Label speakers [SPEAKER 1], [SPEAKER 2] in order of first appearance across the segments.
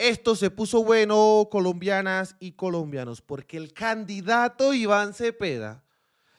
[SPEAKER 1] Esto se puso bueno, colombianas y colombianos, porque el candidato Iván Cepeda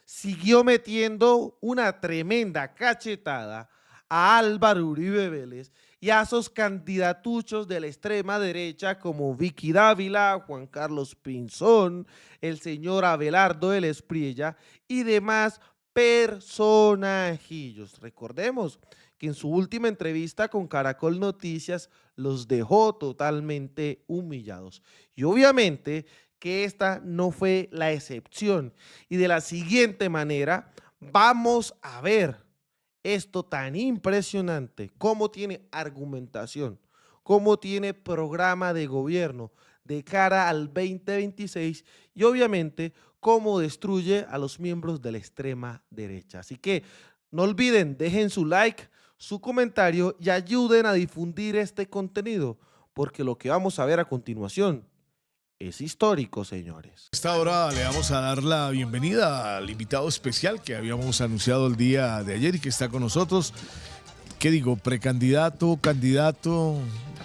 [SPEAKER 1] siguió metiendo una tremenda cachetada a Álvaro Uribe Vélez y a esos candidatuchos de la extrema derecha como Vicky Dávila, Juan Carlos Pinzón, el señor Abelardo del Espriella y demás personajillos. Recordemos que en su última entrevista con Caracol Noticias los dejó totalmente humillados. Y obviamente que esta no fue la excepción. Y de la siguiente manera vamos a ver esto tan impresionante, cómo tiene argumentación, cómo tiene programa de gobierno de cara al 2026 y obviamente cómo destruye a los miembros de la extrema derecha. Así que no olviden, dejen su like, su comentario y ayuden a difundir este contenido, porque lo que vamos a ver a continuación es histórico, señores.
[SPEAKER 2] A esta hora le vamos a dar la bienvenida al invitado especial que habíamos anunciado el día de ayer y que está con nosotros. ¿Qué digo? ¿Precandidato? ¿Candidato?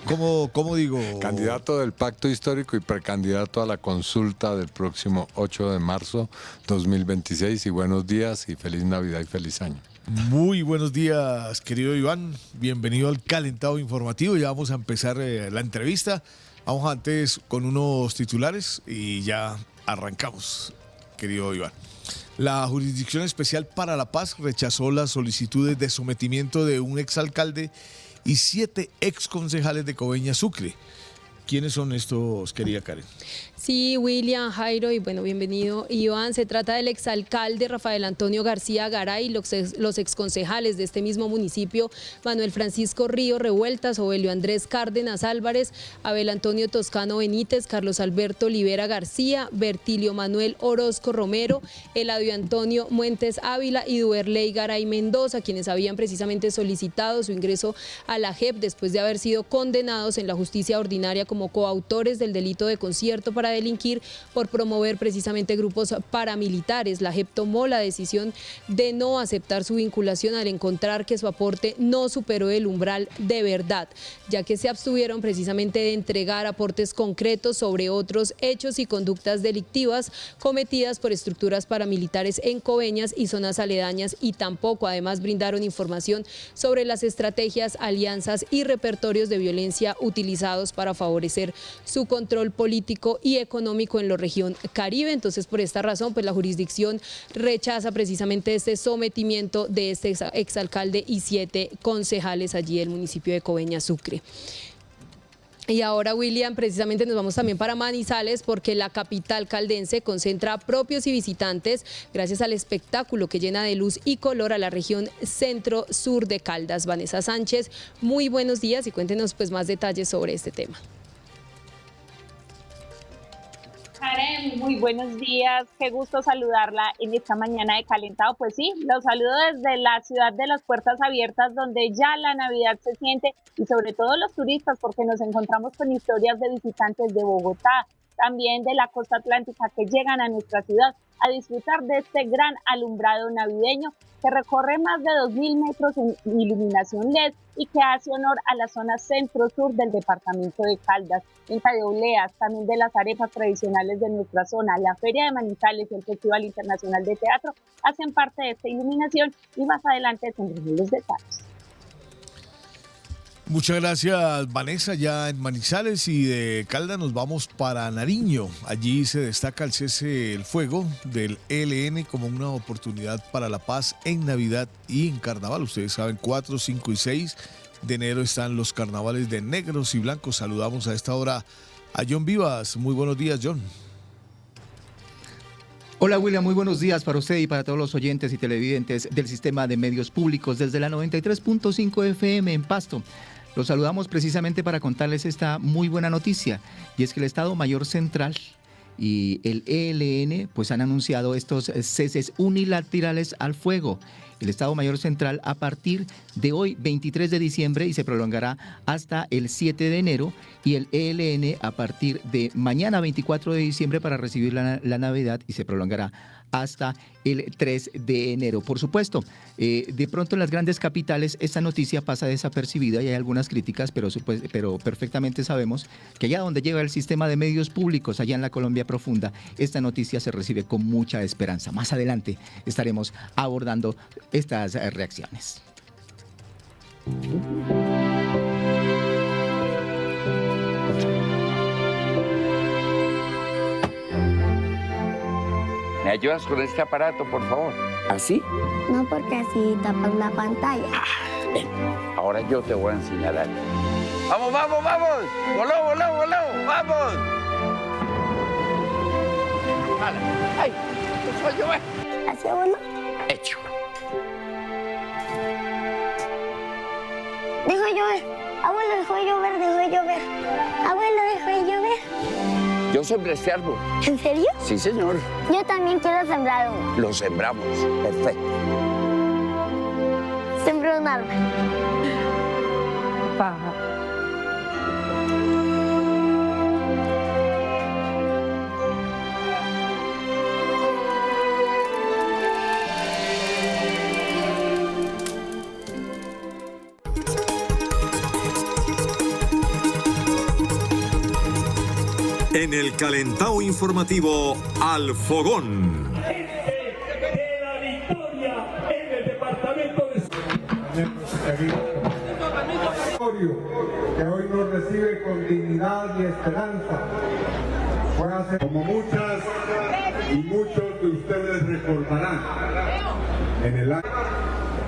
[SPEAKER 2] ¿Cómo digo?
[SPEAKER 3] Candidato del Pacto Histórico y precandidato a la consulta del próximo 8 de marzo 2026. Y buenos días y feliz Navidad y feliz año.
[SPEAKER 2] Muy buenos días, querido Iván. Bienvenido al Calentado Informativo. Ya vamos a empezar la entrevista. Vamos antes con unos titulares y ya arrancamos, querido Iván. La Jurisdicción Especial para la Paz rechazó las solicitudes de sometimiento de un exalcalde y 7 exconcejales de Coveñas Sucre. ¿Quiénes son estos, querida Karen?
[SPEAKER 4] Sí, William, Jairo, y bueno, bienvenido, Iván. Se trata del exalcalde Rafael Antonio García Garay, los exconcejales de este mismo municipio, Manuel Francisco Río Revueltas, Ovelio Andrés Cárdenas Álvarez, Abel Antonio Toscano Benítez, Carlos Alberto Olivera García, Bertilio Manuel Orozco Romero, Eladio Antonio Muentes Ávila y Duerley Garay Mendoza, quienes habían precisamente solicitado su ingreso a la JEP después de haber sido condenados en la justicia ordinaria como coautores del delito de concierto para delinquir por promover precisamente grupos paramilitares. La JEP tomó la decisión de no aceptar su vinculación al encontrar que su aporte no superó el umbral de verdad, ya que se abstuvieron precisamente de entregar aportes concretos sobre otros hechos y conductas delictivas cometidas por estructuras paramilitares en Coveñas y zonas aledañas, y tampoco además brindaron información sobre las estrategias, alianzas y repertorios de violencia utilizados para favorecer su control político y económico en la región Caribe. Entonces, por esta razón, pues la jurisdicción rechaza precisamente este sometimiento de este exalcalde y 7 concejales allí del municipio de Coveñas Sucre. Y ahora, William, precisamente nos vamos también para Manizales, porque la capital caldense concentra propios y visitantes gracias al espectáculo que llena de luz y color a la región centro-sur de Caldas. Vanessa Sánchez, muy buenos días y cuéntenos pues más detalles sobre este tema.
[SPEAKER 5] Karen, muy buenos días, qué gusto saludarla en esta mañana de Calentado. Pues sí, los saludo desde la ciudad de las puertas abiertas, donde ya la Navidad se siente, y sobre todo los turistas, porque nos encontramos con historias de visitantes de Bogotá, también de la costa atlántica, que llegan a nuestra ciudad a disfrutar de este gran alumbrado navideño que recorre más de 2.000 metros en iluminación LED y que hace honor a la zona centro-sur del departamento de Caldas. Venta de obleas, también de las arepas tradicionales de nuestra zona, la Feria de Manizales y el Festival Internacional de Teatro hacen parte de esta iluminación, y más adelante tendremos los detalles.
[SPEAKER 2] Muchas gracias, Vanessa. Ya en Manizales y de Caldas nos vamos para Nariño. Allí se destaca el cese el fuego del ELN como una oportunidad para la paz en Navidad y en Carnaval. Ustedes saben, 4, 5 y 6 de enero están los carnavales de negros y blancos. Saludamos a esta hora a John Vivas. Muy buenos días, John.
[SPEAKER 6] Hola William, muy buenos días para usted y para todos los oyentes y televidentes del Sistema de Medios Públicos desde la 93.5 FM en Pasto. Los saludamos precisamente para contarles esta muy buena noticia, y es que el Estado Mayor Central y el ELN pues han anunciado estos ceses unilaterales al fuego. El Estado Mayor Central a partir de hoy, 23 de diciembre, y se prolongará hasta el 7 de enero, y el ELN a partir de mañana, 24 de diciembre, para recibir la Navidad, y se prolongará hasta el 3 de enero. Por supuesto, de pronto en las grandes capitales esta noticia pasa desapercibida y hay algunas críticas, pero perfectamente sabemos que allá donde llega el sistema de medios públicos, allá en la Colombia profunda, esta noticia se recibe con mucha esperanza. Más adelante estaremos abordando estas reacciones.
[SPEAKER 7] ¿Me ayudas con este aparato, por favor? ¿Así?
[SPEAKER 8] No, porque así tapas la pantalla.
[SPEAKER 7] Ven, ahora yo te voy a enseñar algo. ¡Vamos, vamos, vamos! ¡Voló, voló, voló! ¡Vamos! Vale. ¡Ay! ¡Empezó a llover!
[SPEAKER 8] ¿Así, abuelo?
[SPEAKER 7] ¡Hecho!
[SPEAKER 8] Dejó de llover. Abuelo, dejó de llover, dejó de llover. Abuelo, dejó de llover.
[SPEAKER 7] Yo sembré este árbol.
[SPEAKER 8] ¿En serio?
[SPEAKER 7] Sí, señor.
[SPEAKER 8] Yo también quiero sembrar uno.
[SPEAKER 7] Lo sembramos. Perfecto.
[SPEAKER 8] Sembré un árbol.
[SPEAKER 5] Paja.
[SPEAKER 9] En el calentado informativo Al Fogón.
[SPEAKER 10] De la victoria en el departamento de
[SPEAKER 11] que hoy nos recibe con dignidad y esperanza. Fue hace como muchas y muchos de ustedes recordarán. En el año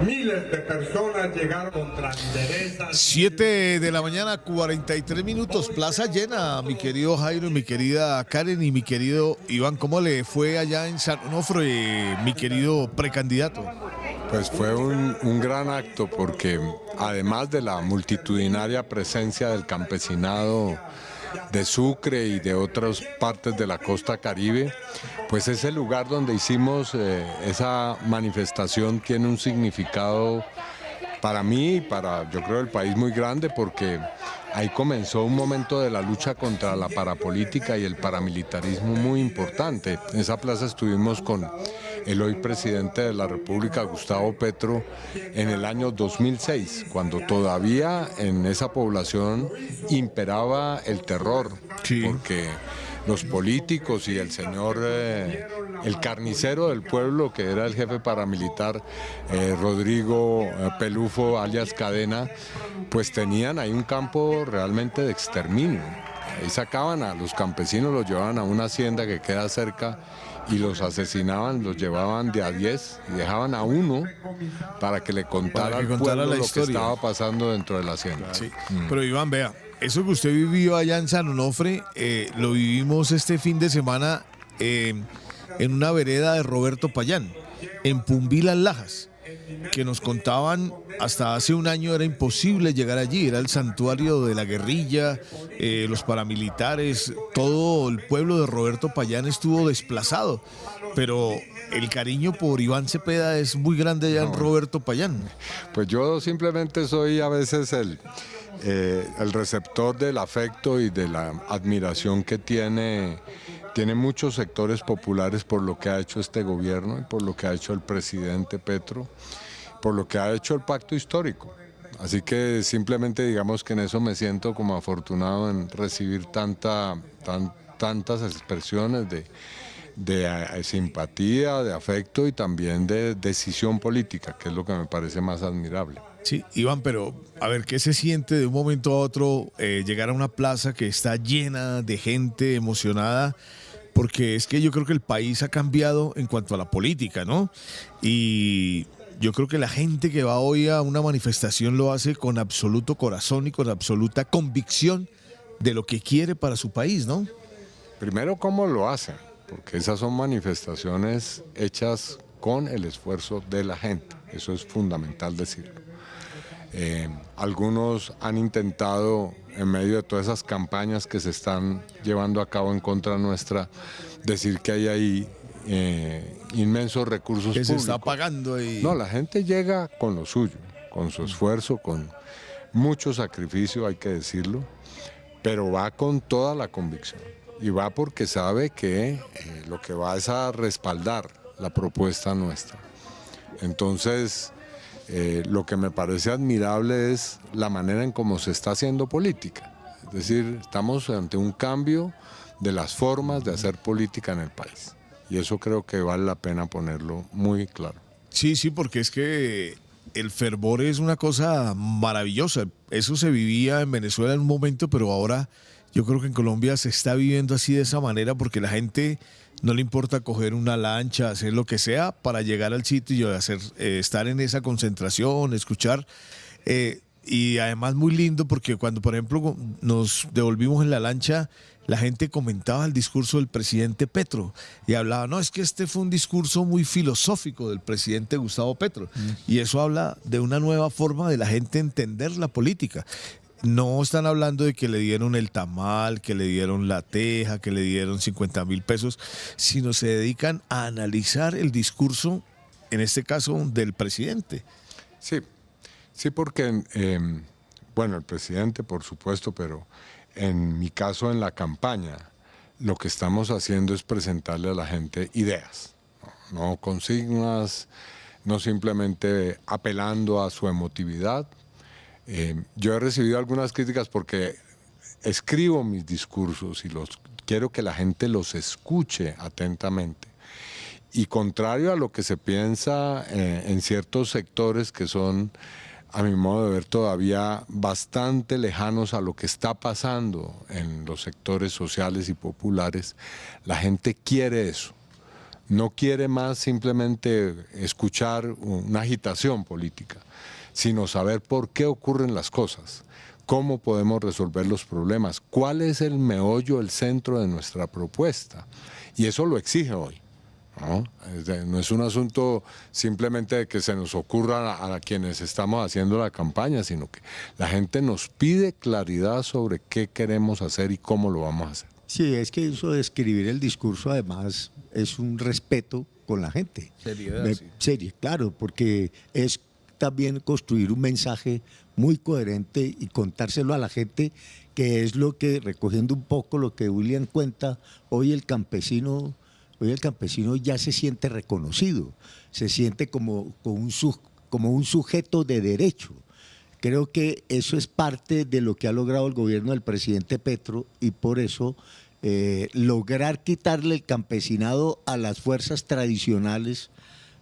[SPEAKER 11] miles de personas llegaron contra enderezas.
[SPEAKER 2] 7 de la mañana, 43 minutos, plaza llena, mi querido Jairo, mi querida Karen y mi querido Iván. ¿Cómo le fue allá en San Onofre, mi querido precandidato?
[SPEAKER 3] Pues fue un gran acto porque además de la multitudinaria presencia del campesinado de Sucre y de otras partes de la costa caribe, pues ese lugar donde hicimos esa manifestación tiene un significado para mí y para, yo creo, el país muy grande, porque ahí comenzó un momento de la lucha contra la parapolítica y el paramilitarismo muy importante. En esa plaza estuvimos con el hoy presidente de la República, Gustavo Petro, en el año 2006, cuando todavía en esa población imperaba el terror, sí, porque los políticos y el señor, el carnicero del pueblo, que era el jefe paramilitar, Rodrigo Pelufo, alias Cadena, pues tenían ahí un campo realmente de exterminio. Ahí sacaban a los campesinos, los llevaban a una hacienda que queda cerca y los asesinaban, los llevaban de a 10 y dejaban a uno para que le contara al pueblo lo que estaba pasando dentro de la hacienda.
[SPEAKER 2] Sí. Pero Iván, vea, eso que usted vivió allá en San Onofre, lo vivimos este fin de semana en una vereda de Roberto Payán, en Pumbí, Las Lajas, que nos contaban hasta hace un año era imposible llegar allí, era el santuario de la guerrilla, los paramilitares, todo el pueblo de Roberto Payán estuvo desplazado, pero el cariño por Iván Cepeda es muy grande allá en Roberto Payán.
[SPEAKER 3] Pues yo simplemente soy a veces el receptor del afecto y de la admiración que tiene muchos sectores populares por lo que ha hecho este gobierno y por lo que ha hecho el presidente Petro, por lo que ha hecho el pacto histórico. Así que simplemente digamos que en eso me siento como afortunado en recibir tantas expresiones de simpatía, de afecto y también de decisión política, que es lo que me parece más admirable.
[SPEAKER 2] Sí, Iván, pero a ver, ¿qué se siente de un momento a otro llegar a una plaza que está llena de gente emocionada? Porque es que yo creo que el país ha cambiado en cuanto a la política, ¿no? Y yo creo que la gente que va hoy a una manifestación lo hace con absoluto corazón y con absoluta convicción de lo que quiere para su país, ¿no?
[SPEAKER 3] Primero, ¿cómo lo hacen? Porque esas son manifestaciones hechas con el esfuerzo de la gente, eso es fundamental decirlo. Algunos han intentado, en medio de todas esas campañas que se están llevando a cabo en contra nuestra, decir que hay ahí inmensos recursos
[SPEAKER 2] que
[SPEAKER 3] públicos.
[SPEAKER 2] Se está pagando ahí.
[SPEAKER 3] No, la gente llega con lo suyo, con su esfuerzo, con mucho sacrificio, hay que decirlo, pero va con toda la convicción y va porque sabe que lo que va es a respaldar la propuesta nuestra. Entonces, lo que me parece admirable es la manera en cómo se está haciendo política. Es decir, estamos ante un cambio de las formas de hacer política en el país. Y eso creo que vale la pena ponerlo muy claro.
[SPEAKER 2] Sí, porque es que el fervor es una cosa maravillosa. Eso se vivía en Venezuela en un momento, pero ahora yo creo que en Colombia se está viviendo así de esa manera porque la gente no le importa coger una lancha, hacer lo que sea para llegar al sitio y estar en esa concentración, escuchar. Y además muy lindo porque cuando, por ejemplo, nos devolvimos en la lancha, la gente comentaba el discurso del presidente Petro y hablaba, no, es que este fue un discurso muy filosófico del presidente Gustavo Petro. Y eso habla de una nueva forma de la gente entender la política. No están hablando de que le dieron el tamal, que le dieron la teja, que le dieron 50.000 pesos, sino se dedican a analizar el discurso, en este caso, del presidente.
[SPEAKER 3] Sí, porque, bueno, el presidente, por supuesto, pero en mi caso, en la campaña, lo que estamos haciendo es presentarle a la gente ideas, no consignas, no simplemente apelando a su emotividad. Yo he recibido algunas críticas porque escribo mis discursos y quiero que la gente los escuche atentamente. Y contrario a lo que se piensa en ciertos sectores que son, a mi modo de ver, todavía bastante lejanos a lo que está pasando en los sectores sociales y populares, la gente quiere eso. No quiere más simplemente escuchar una agitación política, sino saber por qué ocurren las cosas, cómo podemos resolver los problemas, cuál es el meollo, el centro de nuestra propuesta. Y eso lo exige hoy. No es un asunto simplemente de que se nos ocurra a quienes estamos haciendo la campaña, sino que la gente nos pide claridad sobre qué queremos hacer y cómo lo vamos a hacer.
[SPEAKER 12] Sí, es que eso de escribir el discurso además es un respeto con la gente.
[SPEAKER 2] Seriedad, sí.
[SPEAKER 12] Serio, claro, porque es también construir un mensaje muy coherente y contárselo a la gente, que es lo que, recogiendo un poco lo que William cuenta, hoy el campesino ya se siente reconocido, se siente como un sujeto de derecho. Creo que eso es parte de lo que ha logrado el gobierno del presidente Petro y por eso lograr quitarle el campesinado a las fuerzas tradicionales,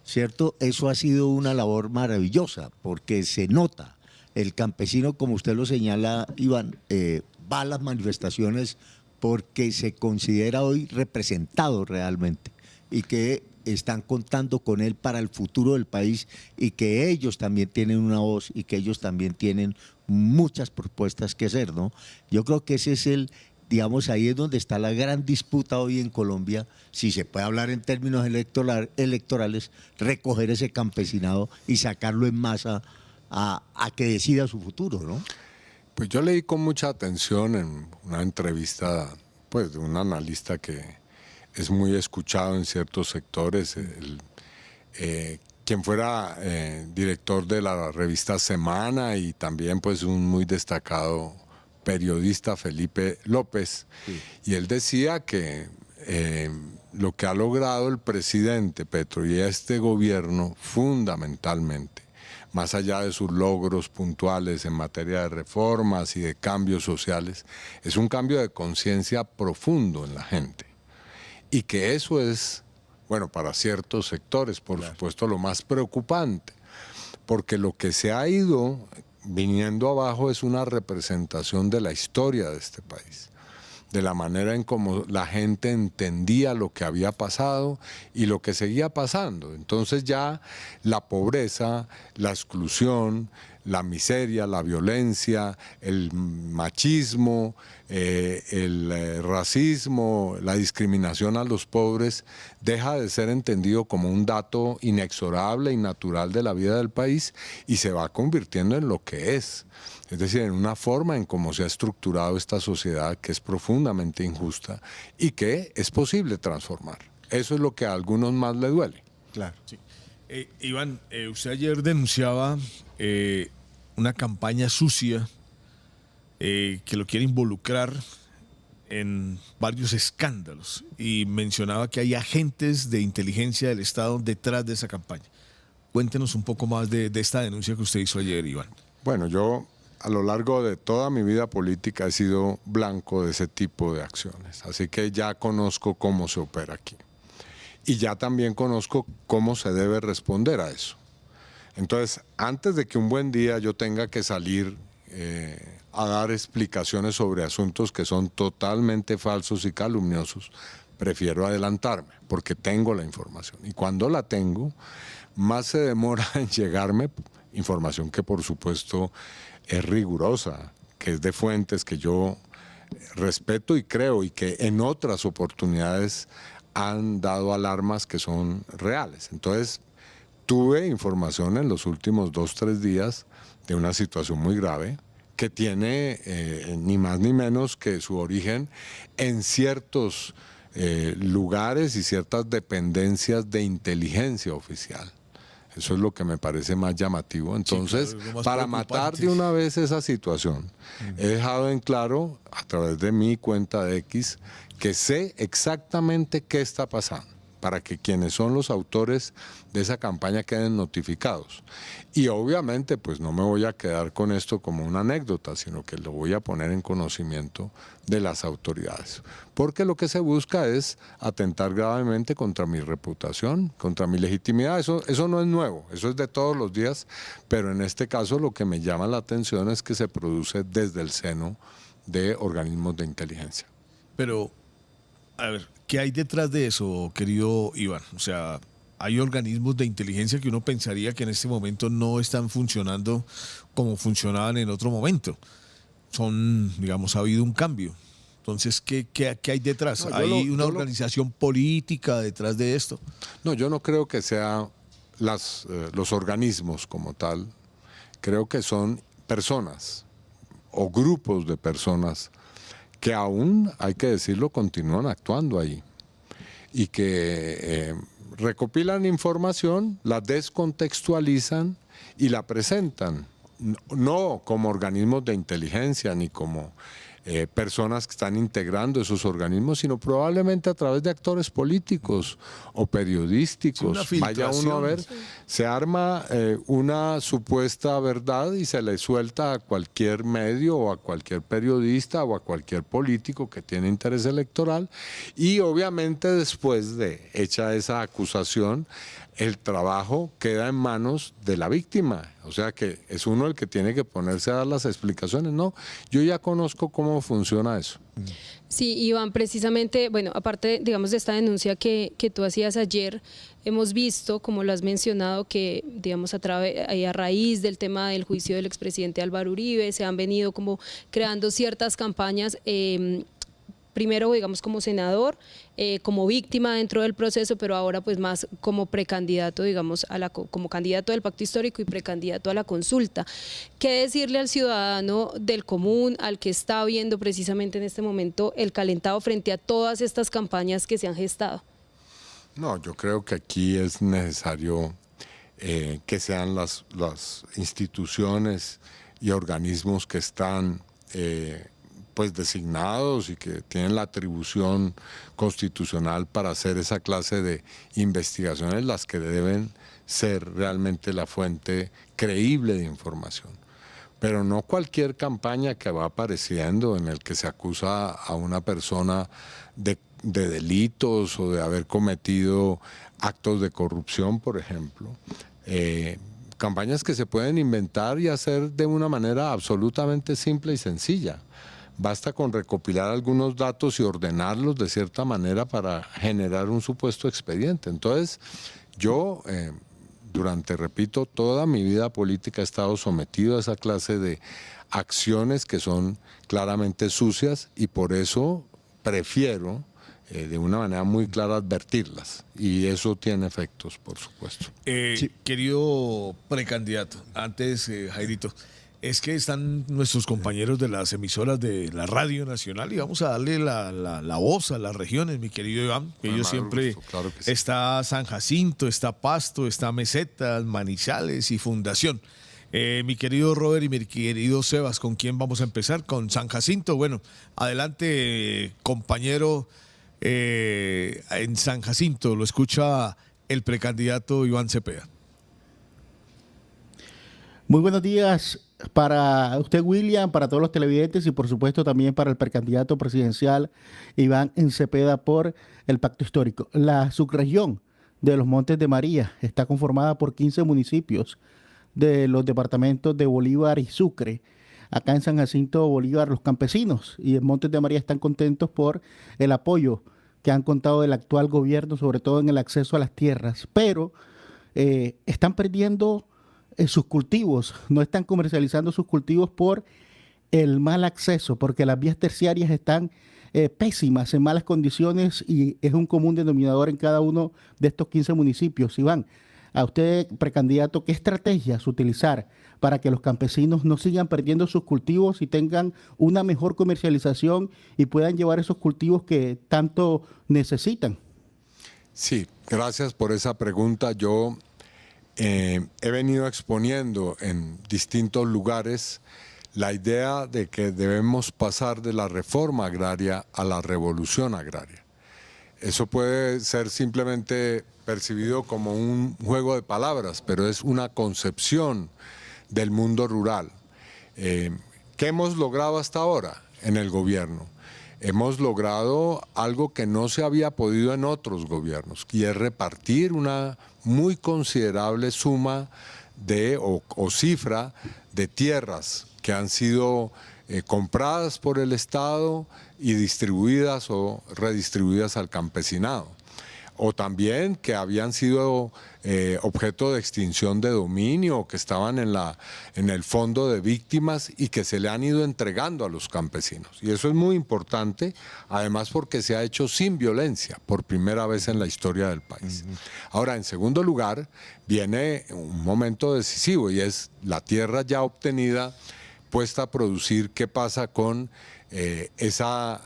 [SPEAKER 12] ¿cierto? Eso ha sido una labor maravillosa porque se nota. El campesino, como usted lo señala, Iván, va a las manifestaciones porque se considera hoy representado realmente y que están contando con él para el futuro del país y que ellos también tienen una voz y que ellos también tienen muchas propuestas que hacer, ¿no? Yo creo que ese es digamos, ahí es donde está la gran disputa hoy en Colombia, si se puede hablar en términos electorales, recoger ese campesinado y sacarlo en masa a que decida su futuro, ¿no?
[SPEAKER 3] Pues yo leí con mucha atención en una entrevista pues, de un analista que es muy escuchado en ciertos sectores, quien fuera director de la revista Semana y también pues, un muy destacado periodista, Felipe López. Sí. Y él decía que lo que ha logrado el presidente Petro y este gobierno fundamentalmente, más allá de sus logros puntuales en materia de reformas y de cambios sociales, es un cambio de conciencia profundo en la gente. Y que eso es, bueno, para ciertos sectores, por supuesto, lo más preocupante, porque lo que se ha ido viniendo abajo es una representación de la historia de este país, de la manera en cómo la gente entendía lo que había pasado y lo que seguía pasando. Entonces ya la pobreza, la exclusión, la miseria, la violencia, el machismo, el racismo, la discriminación a los pobres, deja de ser entendido como un dato inexorable y natural de la vida del país y se va convirtiendo en lo que es. Es decir, en una forma en cómo se ha estructurado esta sociedad que es profundamente injusta y que es posible transformar. Eso es lo que a algunos más le duele.
[SPEAKER 2] Claro. Sí. Iván, usted ayer denunciaba una campaña sucia que lo quiere involucrar en varios escándalos y mencionaba que hay agentes de inteligencia del Estado detrás de esa campaña. Cuéntenos un poco más de esta denuncia que usted hizo ayer, Iván.
[SPEAKER 3] Bueno, yo a lo largo de toda mi vida política he sido blanco de ese tipo de acciones, así que ya conozco cómo se opera aquí. Y ya también conozco cómo se debe responder a eso. Entonces, antes de que un buen día yo tenga que salir a dar explicaciones sobre asuntos que son totalmente falsos y calumniosos, prefiero adelantarme porque tengo la información. Y cuando la tengo, más se demora en llegarme información que por supuesto es rigurosa, que es de fuentes que yo respeto y creo y que en otras oportunidades han dado alarmas que son reales. Entonces, tuve información en los últimos 2-3 días de una situación muy grave que tiene ni más ni menos que su origen en ciertos lugares y ciertas dependencias de inteligencia oficial. Eso es lo que me parece más llamativo. Entonces, sí, claro, para matar de una vez esa situación, he dejado en claro a través de mi cuenta de X que sé exactamente qué está pasando, para que quienes son los autores de esa campaña queden notificados. Y obviamente pues no me voy a quedar con esto como una anécdota, sino que lo voy a poner en conocimiento de las autoridades. Porque lo que se busca es atentar gravemente contra mi reputación, contra mi legitimidad. Eso no es nuevo, eso es de todos los días, pero en este caso lo que me llama la atención es que se produce desde el seno de organismos de inteligencia.
[SPEAKER 2] Pero, a ver, ¿qué hay detrás de eso, querido Iván? O sea, hay organismos de inteligencia que uno pensaría que en este momento no están funcionando como funcionaban en otro momento. Digamos, ha habido un cambio. Entonces, ¿qué hay detrás? No, ¿hay una organización política detrás de esto?
[SPEAKER 3] No, yo no creo que sean los organismos como tal. Creo que son personas o grupos de personas que aún, hay que decirlo, continúan actuando ahí y que recopilan información, la descontextualizan y la presentan, no como organismos de inteligencia ni como personas que están integrando esos organismos, sino probablemente a través de actores políticos o periodísticos. Sí, vaya uno a ver, sí. Se arma una supuesta verdad y se le suelta a cualquier medio o a cualquier periodista o a cualquier político que tiene interés electoral y obviamente después de hecha esa acusación, el trabajo queda en manos de la víctima, o sea que es uno el que tiene que ponerse a dar las explicaciones. No, yo ya conozco cómo funciona eso.
[SPEAKER 4] Sí, Iván, precisamente, bueno, aparte, digamos, de esta denuncia que tú hacías ayer, hemos visto, como lo has mencionado, que, digamos, a raíz del tema del juicio del expresidente Álvaro Uribe, se han venido como creando ciertas campañas, primero, digamos, como senador, como víctima dentro del proceso, pero ahora pues más como precandidato, digamos, como candidato del pacto histórico y precandidato a la consulta. ¿Qué decirle al ciudadano del común, al que está viendo precisamente en este momento el calentado frente a todas estas campañas que se han gestado?
[SPEAKER 3] No, yo creo que aquí es necesario que sean las instituciones y organismos que están pues designados y que tienen la atribución constitucional para hacer esa clase de investigaciones las que deben ser realmente la fuente creíble de información. Pero no cualquier campaña que va apareciendo en el que se acusa a una persona de delitos o de haber cometido actos de corrupción, por ejemplo. Campañas que se pueden inventar y hacer de una manera absolutamente simple y sencilla. Basta con recopilar algunos datos y ordenarlos de cierta manera para generar un supuesto expediente. Entonces, yo durante, repito, toda mi vida política he estado sometido a esa clase de acciones que son claramente sucias y por eso prefiero de una manera muy clara advertirlas y eso tiene efectos, por supuesto.
[SPEAKER 2] Sí. Querido precandidato, antes, Jairito, es que están nuestros compañeros de las emisoras de la Radio Nacional y vamos a darle la voz a las regiones, mi querido Iván, que ellos siempre, claro que sí. Está San Jacinto, está Pasto, está Mesetas, Manizales y Fundación. Mi querido Robert y mi querido Sebas, ¿con quién vamos a empezar? Con San Jacinto. Bueno, adelante, compañero, en San Jacinto. Lo escucha el precandidato Iván Cepeda.
[SPEAKER 13] Muy buenos días para usted, William, para todos los televidentes y por supuesto también para el precandidato presidencial Iván Cepeda por el Pacto Histórico. La subregión de los Montes de María está conformada por 15 municipios de los departamentos de Bolívar y Sucre. Acá en San Jacinto Bolívar, los campesinos y en Montes de María están contentos por el apoyo que han contado del actual gobierno, sobre todo en el acceso a las tierras, pero están perdiendo sus cultivos, no están comercializando sus cultivos por el mal acceso, porque las vías terciarias están pésimas, en malas condiciones y es un común denominador en cada uno de estos 15 municipios. Iván, a usted, precandidato, ¿qué estrategias utilizar para que los campesinos no sigan perdiendo sus cultivos y tengan una mejor comercialización y puedan llevar esos cultivos que tanto necesitan?
[SPEAKER 3] Sí, gracias por esa pregunta. Yo he venido exponiendo en distintos lugares la idea de que debemos pasar de la reforma agraria a la revolución agraria. Eso puede ser simplemente percibido como un juego de palabras, pero es una concepción del mundo rural. ¿Qué hemos logrado hasta ahora en el gobierno? Hemos logrado algo que no se había podido en otros gobiernos, y es repartir una muy considerable suma o cifra de tierras que han sido compradas por el Estado y distribuidas o redistribuidas al campesinado. O también que habían sido objeto de extinción de dominio, que estaban en el fondo de víctimas y que se le han ido entregando a los campesinos. Y eso es muy importante, además porque se ha hecho sin violencia, por primera vez en la historia del país. Ahora, en segundo lugar, viene un momento decisivo y es la tierra ya obtenida, puesta a producir. ¿Qué pasa con esa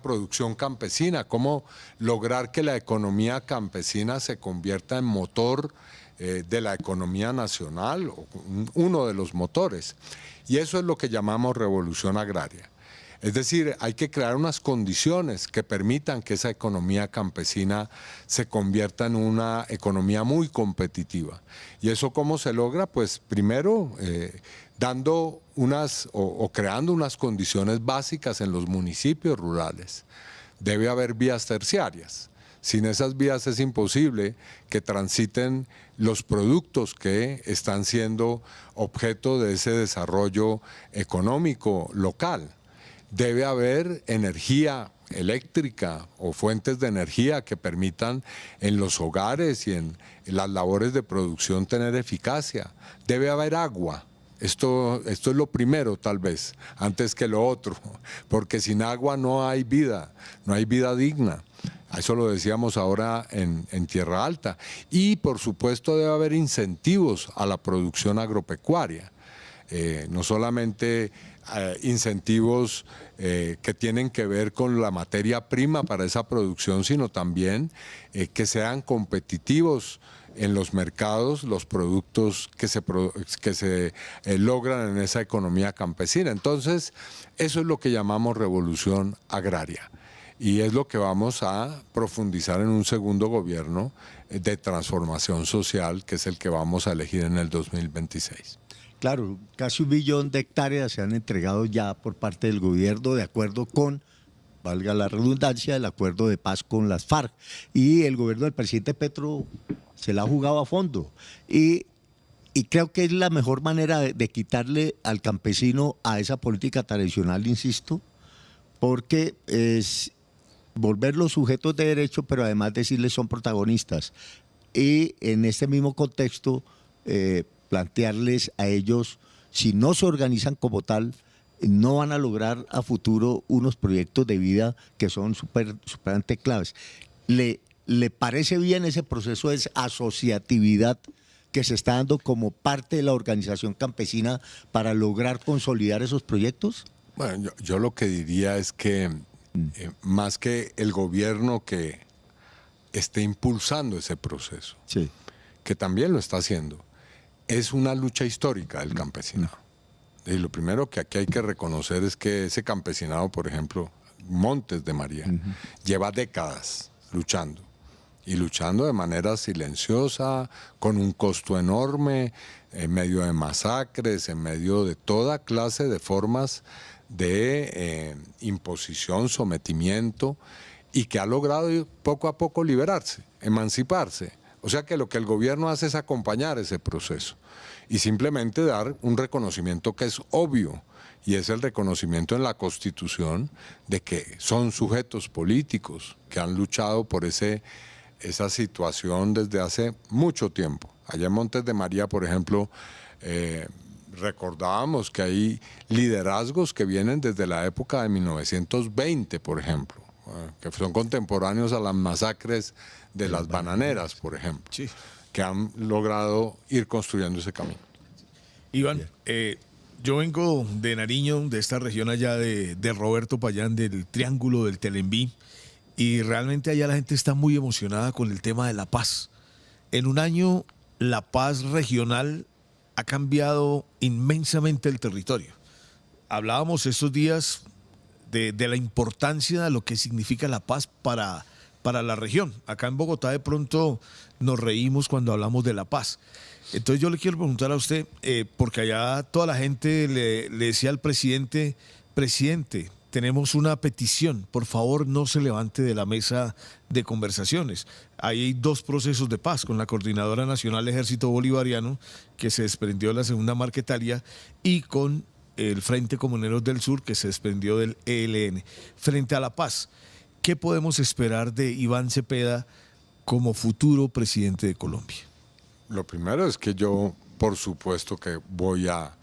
[SPEAKER 3] producción campesina? ¿Cómo lograr que la economía campesina se convierta en motor de la economía nacional, o uno de los motores? Y eso es lo que llamamos revolución agraria. Es decir, hay que crear unas condiciones que permitan que esa economía campesina se convierta en una economía muy competitiva. ¿Y eso cómo se logra? Pues primero dando o creando unas condiciones básicas en los municipios rurales. Debe haber vías terciarias. Sin esas vías es imposible que transiten los productos que están siendo objeto de ese desarrollo económico local. Debe haber energía eléctrica o fuentes de energía que permitan en los hogares y en las labores de producción tener eficacia. Debe haber agua. Esto es lo primero, tal vez, antes que lo otro, porque sin agua no hay vida digna. Eso lo decíamos ahora en Tierra Alta. Y, por supuesto, debe haber incentivos a la producción agropecuaria. No solamente incentivos que tienen que ver con la materia prima para esa producción, sino también que sean competitivos en los mercados los productos que se logran en esa economía campesina. Entonces, eso es lo que llamamos revolución agraria. Y es lo que vamos a profundizar en un segundo gobierno de transformación social, que es el que vamos a elegir en el 2026.
[SPEAKER 12] Claro, casi 1 millón de hectáreas se han entregado ya por parte del gobierno de acuerdo con, valga la redundancia, el acuerdo de paz con las FARC. Y el gobierno del presidente Petro se la ha jugado a fondo. Y creo que es la mejor manera de quitarle al campesino a esa política tradicional, insisto, porque es volverlos sujetos de derecho, pero además decirles son protagonistas. Y en este mismo contexto, plantearles a ellos, si no se organizan como tal, no van a lograr a futuro unos proyectos de vida que son superante claves. ¿Le parece bien ese proceso de asociatividad que se está dando como parte de la organización campesina para lograr consolidar esos proyectos?
[SPEAKER 3] Bueno, yo lo que diría es que más que el gobierno que esté impulsando ese proceso, sí, que también lo está haciendo, es una lucha histórica del campesinado. Y lo primero que aquí hay que reconocer es que ese campesinado, por ejemplo, Montes de María, lleva décadas luchando. Y luchando de manera silenciosa, con un costo enorme, en medio de masacres, en medio de toda clase de formas de imposición, sometimiento, y que ha logrado poco a poco liberarse, emanciparse. O sea que lo que el gobierno hace es acompañar ese proceso y simplemente dar un reconocimiento que es obvio, y es el reconocimiento en la Constitución de que son sujetos políticos que han luchado por esa situación desde hace mucho tiempo. Allá en Montes de María, por ejemplo, recordábamos que hay liderazgos que vienen desde la época de 1920, por ejemplo, que son contemporáneos a las masacres de las bananeras, por ejemplo, que han logrado ir construyendo ese camino.
[SPEAKER 2] Iván, yo vengo de Nariño, de esta región allá de Roberto Payán, del Triángulo del Telembí, y realmente allá la gente está muy emocionada con el tema de la paz. En un año, la paz regional ha cambiado inmensamente el territorio. Hablábamos estos días de la importancia de lo que significa la paz para la región. Acá en Bogotá de pronto nos reímos cuando hablamos de la paz. Entonces yo le quiero preguntar a usted, porque allá toda la gente le decía al presidente, presidente, tenemos una petición, por favor no se levante de la mesa de conversaciones. Hay 2 procesos de paz, con la Coordinadora Nacional Ejército Bolivariano, que se desprendió de la Segunda Marquetalia, y con el Frente Comuneros del Sur, que se desprendió del ELN. Frente a la paz, ¿qué podemos esperar de Iván Cepeda como futuro presidente de Colombia?
[SPEAKER 3] Lo primero es que yo, por supuesto que voy a,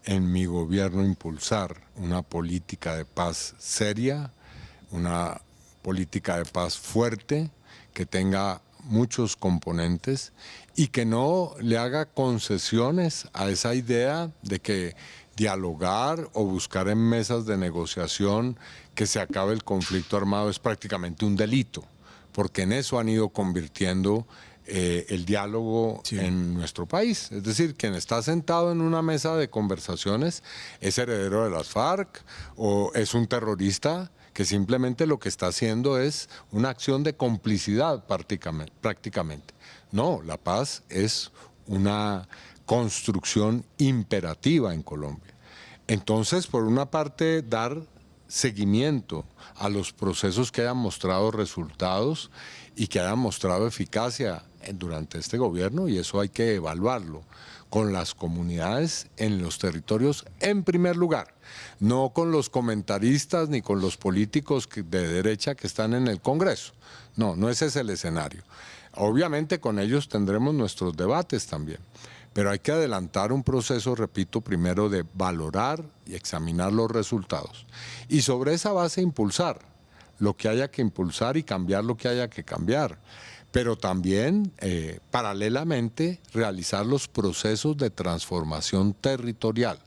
[SPEAKER 3] en mi gobierno, impulsar una política de paz seria, una política de paz fuerte, que tenga muchos componentes y que no le haga concesiones a esa idea de que dialogar o buscar en mesas de negociación que se acabe el conflicto armado es prácticamente un delito, porque en eso han ido convirtiendo el diálogo en nuestro país. Es decir, quien está sentado en una mesa de conversaciones es heredero de las FARC o es un terrorista que simplemente lo que está haciendo es una acción de complicidad prácticamente. No, la paz es una construcción imperativa en Colombia. Entonces, por una parte, dar seguimiento a los procesos que hayan mostrado resultados y que hayan mostrado eficacia durante este gobierno, y eso hay que evaluarlo con las comunidades en los territorios en primer lugar, no con los comentaristas ni con los políticos de derecha que están en el Congreso. No, no ese es el escenario. Obviamente con ellos tendremos nuestros debates también, pero hay que adelantar un proceso, repito, primero de valorar y examinar los resultados y sobre esa base impulsar lo que haya que impulsar y cambiar lo que haya que cambiar, pero también paralelamente realizar los procesos de transformación territorial.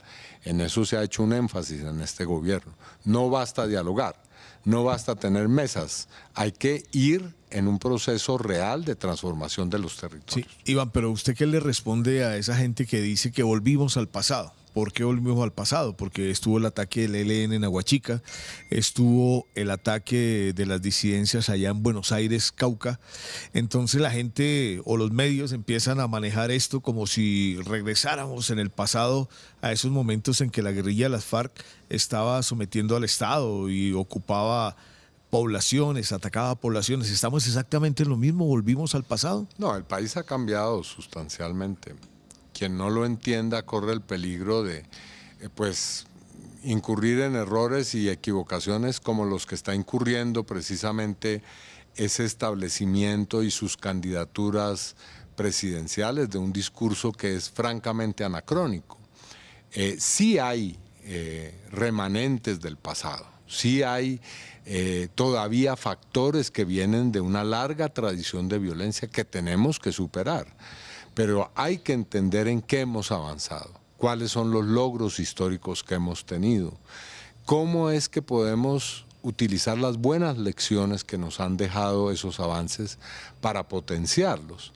[SPEAKER 3] En eso se ha hecho un énfasis en este gobierno. No basta dialogar, no basta tener mesas, hay que ir en un proceso real de transformación de los territorios.
[SPEAKER 2] Sí, Iván, pero ¿usted qué le responde a esa gente que dice que volvimos al pasado? ¿Por qué volvimos al pasado? Porque estuvo el ataque del ELN en Aguachica, estuvo el ataque de las disidencias allá en Buenos Aires, Cauca. Entonces la gente o los medios empiezan a manejar esto como si regresáramos en el pasado a esos momentos en que la guerrilla de las FARC estaba sometiendo al Estado y ocupaba poblaciones, atacaba poblaciones. ¿Estamos exactamente en lo mismo? ¿Volvimos al pasado?
[SPEAKER 3] No, el país ha cambiado sustancialmente. Quien no lo entienda corre el peligro de incurrir en errores y equivocaciones como los que está incurriendo precisamente ese establecimiento y sus candidaturas presidenciales de un discurso que es francamente anacrónico. Sí hay remanentes del pasado, sí hay todavía factores que vienen de una larga tradición de violencia que tenemos que superar. Pero hay que entender en qué hemos avanzado, cuáles son los logros históricos que hemos tenido, cómo es que podemos utilizar las buenas lecciones que nos han dejado esos avances para potenciarlos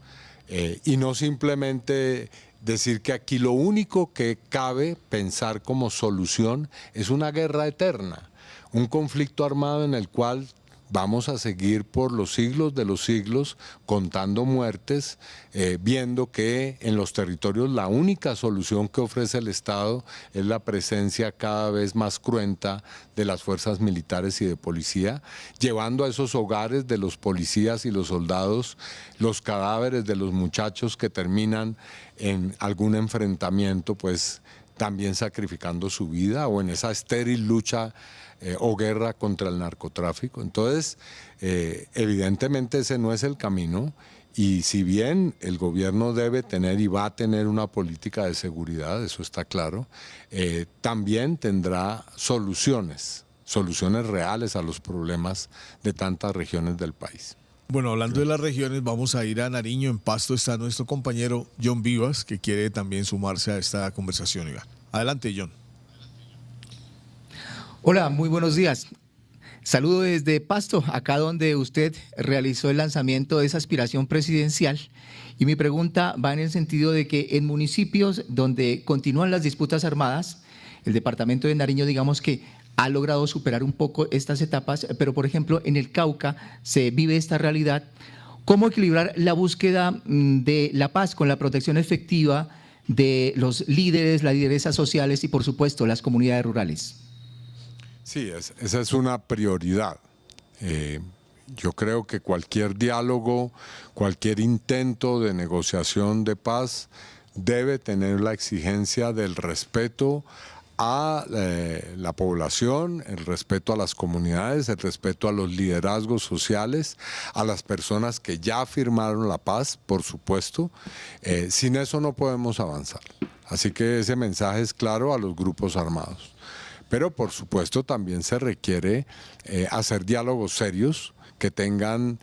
[SPEAKER 3] y no simplemente decir que aquí lo único que cabe pensar como solución es una guerra eterna, un conflicto armado en el cual vamos a seguir por los siglos de los siglos contando muertes, viendo que en los territorios la única solución que ofrece el Estado es la presencia cada vez más cruenta de las fuerzas militares y de policía, llevando a esos hogares de los policías y los soldados los cadáveres de los muchachos que terminan en algún enfrentamiento, pues también sacrificando su vida o en esa estéril lucha o guerra contra el narcotráfico. Entonces, evidentemente ese no es el camino, y si bien el gobierno debe tener y va a tener una política de seguridad, eso está claro, también tendrá soluciones reales a los problemas de tantas regiones del país.
[SPEAKER 2] Bueno, hablando de las regiones, vamos a ir a Nariño. En Pasto está nuestro compañero John Vivas, que quiere también sumarse a esta conversación, Iván. Adelante, John.
[SPEAKER 6] Hola, muy buenos días. Saludo desde Pasto, acá donde usted realizó el lanzamiento de esa aspiración presidencial. Y mi pregunta va en el sentido de que en municipios donde continúan las disputas armadas, el departamento de Nariño, digamos que ha logrado superar un poco estas etapas, pero por ejemplo en el Cauca se vive esta realidad. ¿Cómo equilibrar la búsqueda de la paz con la protección efectiva de los líderes, las lideresas sociales y por supuesto las comunidades rurales?
[SPEAKER 3] Sí, esa es una prioridad. Yo creo que cualquier diálogo, cualquier intento de negociación de paz debe tener la exigencia del respeto a la población, el respeto a las comunidades, el respeto a los liderazgos sociales, a las personas que ya firmaron la paz, por supuesto. Sin eso no podemos avanzar. Así que ese mensaje es claro a los grupos armados. Pero por supuesto también se requiere hacer diálogos serios que tengan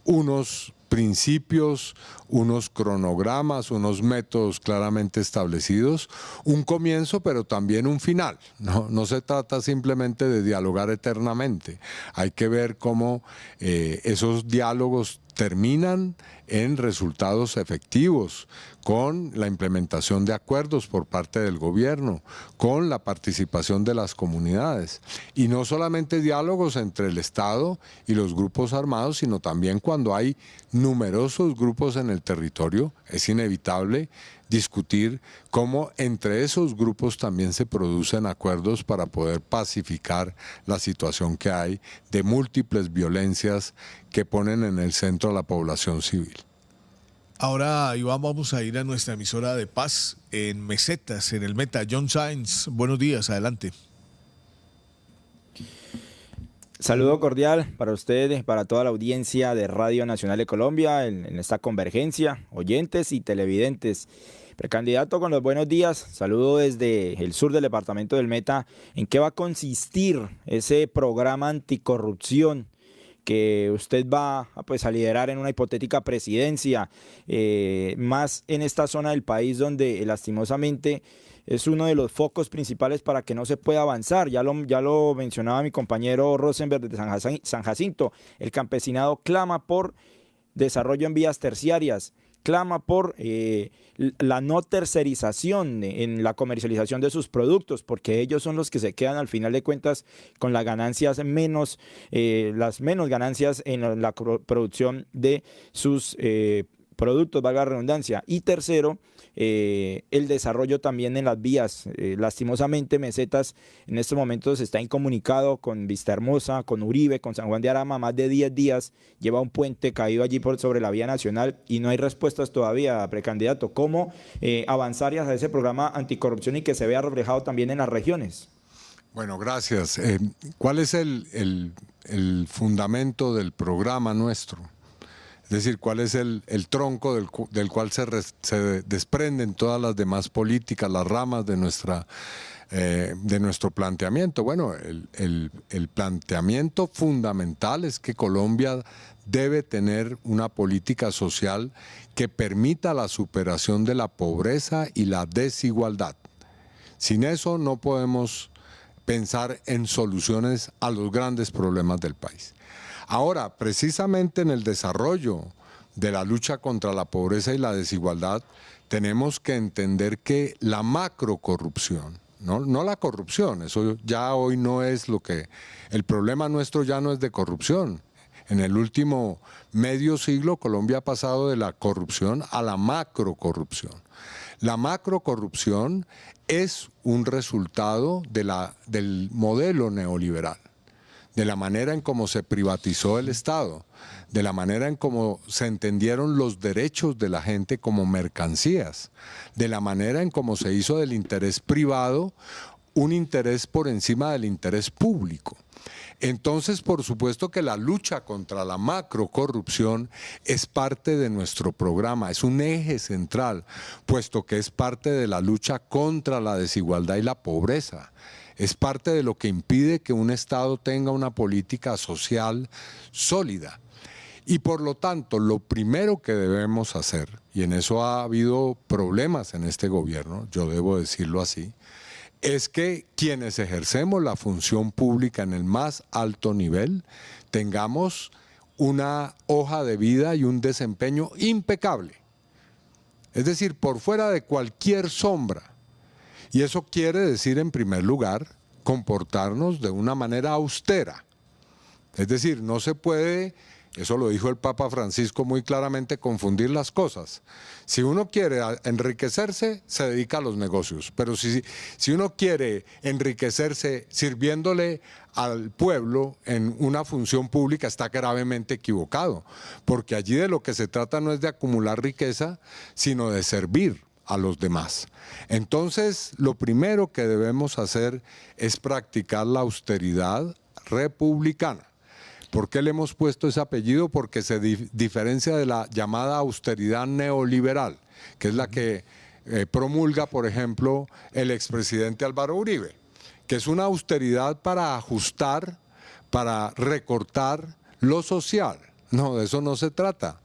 [SPEAKER 3] unos principios, unos cronogramas, unos métodos claramente establecidos, un comienzo pero también un final. No se trata simplemente de dialogar eternamente, hay que ver cómo esos diálogos terminan en resultados efectivos, con la implementación de acuerdos por parte del gobierno, con la participación de las comunidades. Y no solamente diálogos entre el Estado y los grupos armados, sino también cuando hay numerosos grupos en el territorio, es inevitable discutir cómo entre esos grupos también se producen acuerdos para poder pacificar la situación que hay de múltiples violencias que ponen en el centro a la población civil.
[SPEAKER 2] Ahora, Iván, vamos a ir a nuestra emisora de paz en Mesetas, en el Meta. John Sainz, buenos días, adelante.
[SPEAKER 14] Saludo cordial para ustedes, para toda la audiencia de Radio Nacional de Colombia, en esta convergencia, oyentes y televidentes. Precandidato, con los buenos días, saludo desde el sur del departamento del Meta. ¿En qué va a consistir ese programa anticorrupción que usted va a liderar en una hipotética presidencia, más en esta zona del país donde lastimosamente es uno de los focos principales para que no se pueda avanzar? Ya lo mencionaba mi compañero Rosenberg de San Jacinto, el campesinado clama por desarrollo en vías terciarias, clama por la no tercerización en la comercialización de sus productos, porque ellos son los que se quedan al final de cuentas con las ganancias las menos ganancias en la producción de sus productos, valga la redundancia. Y tercero, el desarrollo también en las vías. Lastimosamente, Mesetas en estos momentos está incomunicado con Vista Hermosa, con Uribe, con San Juan de Arama. Más de 10 días lleva un puente caído allí sobre la vía nacional y no hay respuestas todavía, precandidato. ¿Cómo avanzar hacia ese programa anticorrupción y que se vea reflejado también en las regiones?
[SPEAKER 3] Bueno, gracias. ¿Cuál es el fundamento del programa nuestro? Es decir, ¿cuál es el tronco del cual se desprenden todas las demás políticas, las ramas de nuestro planteamiento? Bueno, el planteamiento fundamental es que Colombia debe tener una política social que permita la superación de la pobreza y la desigualdad. Sin eso no podemos pensar en soluciones a los grandes problemas del país. Ahora, precisamente en el desarrollo de la lucha contra la pobreza y la desigualdad, tenemos que entender que la macrocorrupción, no la corrupción, eso ya hoy no es lo que... El problema nuestro ya no es de corrupción. En el último medio siglo Colombia ha pasado de la corrupción a la macrocorrupción. La macrocorrupción es un resultado del modelo neoliberal, de la manera en cómo se privatizó el Estado, de la manera en cómo se entendieron los derechos de la gente como mercancías, de la manera en cómo se hizo del interés privado un interés por encima del interés público. Entonces, por supuesto que la lucha contra la macrocorrupción es parte de nuestro programa, es un eje central, puesto que es parte de la lucha contra la desigualdad y la pobreza. Es parte de lo que impide que un Estado tenga una política social sólida. Y por lo tanto, lo primero que debemos hacer, y en eso ha habido problemas en este gobierno, yo debo decirlo así, es que quienes ejercemos la función pública en el más alto nivel tengamos una hoja de vida y un desempeño impecable. Es decir, por fuera de cualquier sombra. Y eso quiere decir, en primer lugar, comportarnos de una manera austera. Es decir, no se puede, eso lo dijo el Papa Francisco muy claramente, confundir las cosas. Si uno quiere enriquecerse, se dedica a los negocios. Pero si uno quiere enriquecerse sirviéndole al pueblo en una función pública, está gravemente equivocado. Porque allí de lo que se trata no es de acumular riqueza, sino de servir a los demás. Entonces, lo primero que debemos hacer es practicar la austeridad republicana. ¿Por qué le hemos puesto ese apellido? Porque se diferencia de la llamada austeridad neoliberal, que es la que promulga, por ejemplo, el expresidente Álvaro Uribe, que es una austeridad para ajustar, para recortar lo social. No, de eso no se trata.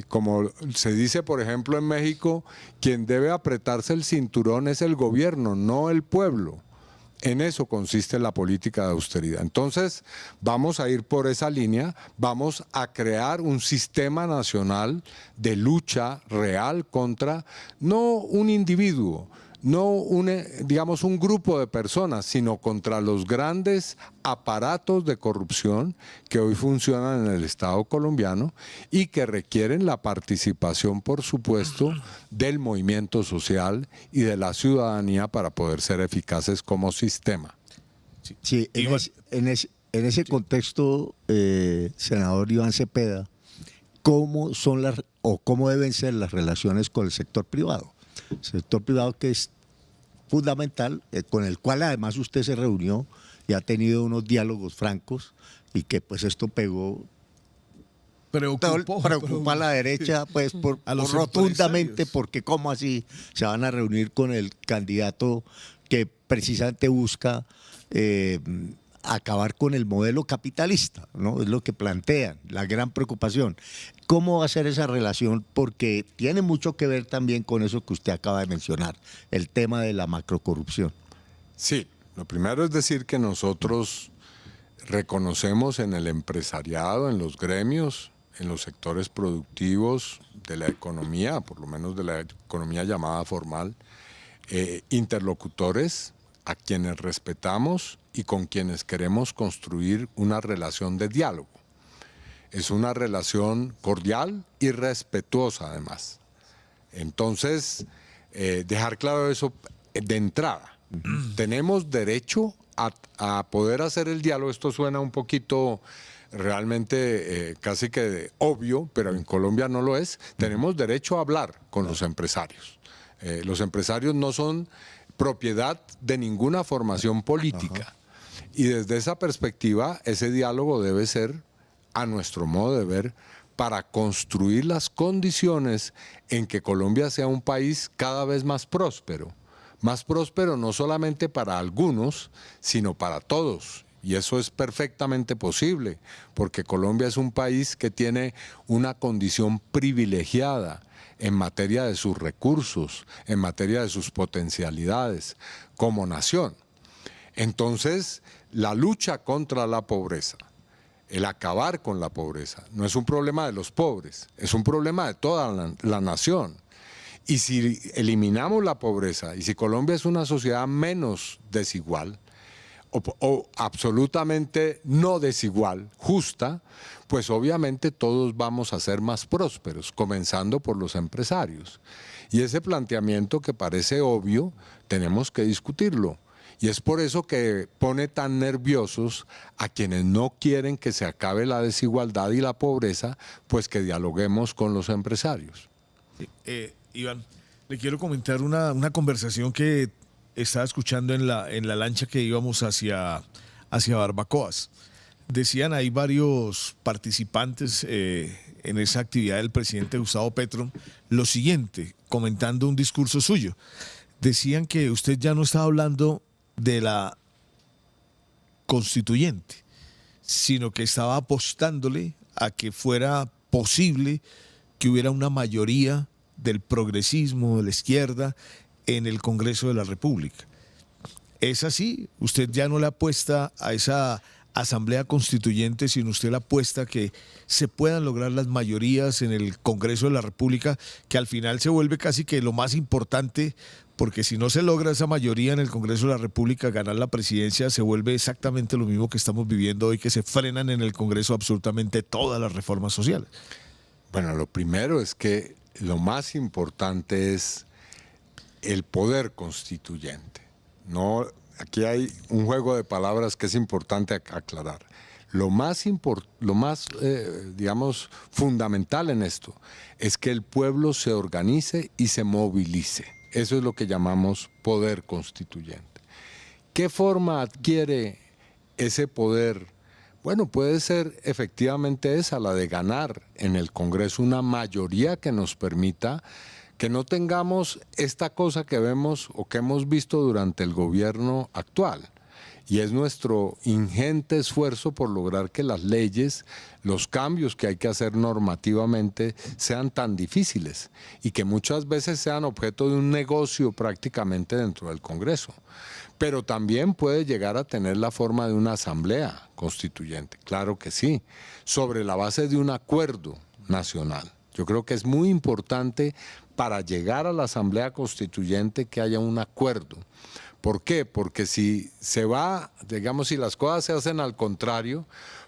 [SPEAKER 3] Como se dice, por ejemplo, en México, quien debe apretarse el cinturón es el gobierno, no el pueblo. En eso consiste la política de austeridad. Entonces, vamos a ir por esa línea, vamos a crear un sistema nacional de lucha real contra, no un individuo, no digamos un grupo de personas, sino contra los grandes aparatos de corrupción que hoy funcionan en el Estado colombiano y que requieren la participación, por supuesto, del movimiento social y de la ciudadanía para poder ser eficaces como sistema.
[SPEAKER 12] Sí, en ese contexto, senador Iván Cepeda, ¿cómo deben ser las relaciones con el sector privado? El sector privado, que es fundamental, con el cual además usted se reunió y ha tenido unos diálogos francos, y que pues esto preocupa a la derecha pues rotundamente, porque cómo así se van a reunir con el candidato que precisamente busca acabar con el modelo capitalista, ¿no? Es lo que plantean, la gran preocupación. ¿Cómo va a ser esa relación? Porque tiene mucho que ver también con eso que usted acaba de mencionar, el tema de la macrocorrupción.
[SPEAKER 3] Sí, lo primero es decir que nosotros reconocemos en el empresariado, en los gremios, en los sectores productivos de la economía, por lo menos de la economía llamada formal, interlocutores a quienes respetamos y con quienes queremos construir una relación de diálogo. Es una relación cordial y respetuosa además. Entonces, dejar claro eso de entrada. Tenemos derecho a poder hacer el diálogo. Esto suena un poquito realmente casi que obvio, pero en Colombia no lo es. Tenemos derecho a hablar con los empresarios. Los empresarios no son propiedad de ninguna formación política. Y desde esa perspectiva, ese diálogo debe ser, a nuestro modo de ver, para construir las condiciones en que Colombia sea un país cada vez más próspero. Más próspero no solamente para algunos, sino para todos. Y eso es perfectamente posible, porque Colombia es un país que tiene una condición privilegiada en materia de sus recursos, en materia de sus potencialidades como nación. Entonces, la lucha contra la pobreza, el acabar con la pobreza, no es un problema de los pobres, es un problema de toda la nación. Y si eliminamos la pobreza, y si Colombia es una sociedad menos desigual, o absolutamente no desigual, justa, pues obviamente todos vamos a ser más prósperos, comenzando por los empresarios. Y ese planteamiento que parece obvio, tenemos que discutirlo. Y es por eso que pone tan nerviosos a quienes no quieren que se acabe la desigualdad y la pobreza, pues que dialoguemos con los empresarios.
[SPEAKER 2] Iván, le quiero comentar una conversación que estaba escuchando en la lancha que íbamos hacia Barbacoas. Decían ahí varios participantes en esa actividad del presidente Gustavo Petro lo siguiente, comentando un discurso suyo. Decían que usted ya no estaba hablando de la constituyente, sino que estaba apostándole a que fuera posible que hubiera una mayoría del progresismo, de la izquierda, en el Congreso de la República. ¿Es así? ¿Usted ya no le apuesta a esa asamblea constituyente, sino usted le apuesta a que se puedan lograr las mayorías en el Congreso de la República, que al final se vuelve casi que lo más importante, porque si no se logra esa mayoría en el Congreso de la República, ganar la presidencia se vuelve exactamente lo mismo que estamos viviendo hoy, que se frenan en el Congreso absolutamente todas las reformas sociales?
[SPEAKER 3] Bueno, lo primero es que lo más importante es el poder constituyente. No, aquí hay un juego de palabras que es importante aclarar. Lo más digamos, fundamental en esto es que el pueblo se organice y se movilice. Eso es lo que llamamos poder constituyente. ¿Qué forma adquiere ese poder? Bueno, puede ser efectivamente esa, la de ganar en el Congreso una mayoría que nos permita que no tengamos esta cosa que vemos o que hemos visto durante el gobierno actual. Y es nuestro ingente esfuerzo por lograr que las leyes, los cambios que hay que hacer normativamente sean tan difíciles y que muchas veces sean objeto de un negocio prácticamente dentro del Congreso. Pero también puede llegar a tener la forma de una asamblea constituyente, claro que sí, sobre la base de un acuerdo nacional. Yo creo que es muy importante para llegar a la asamblea constituyente que haya un acuerdo. ¿Por qué? Porque si se va, digamos, si las cosas se hacen al contrario,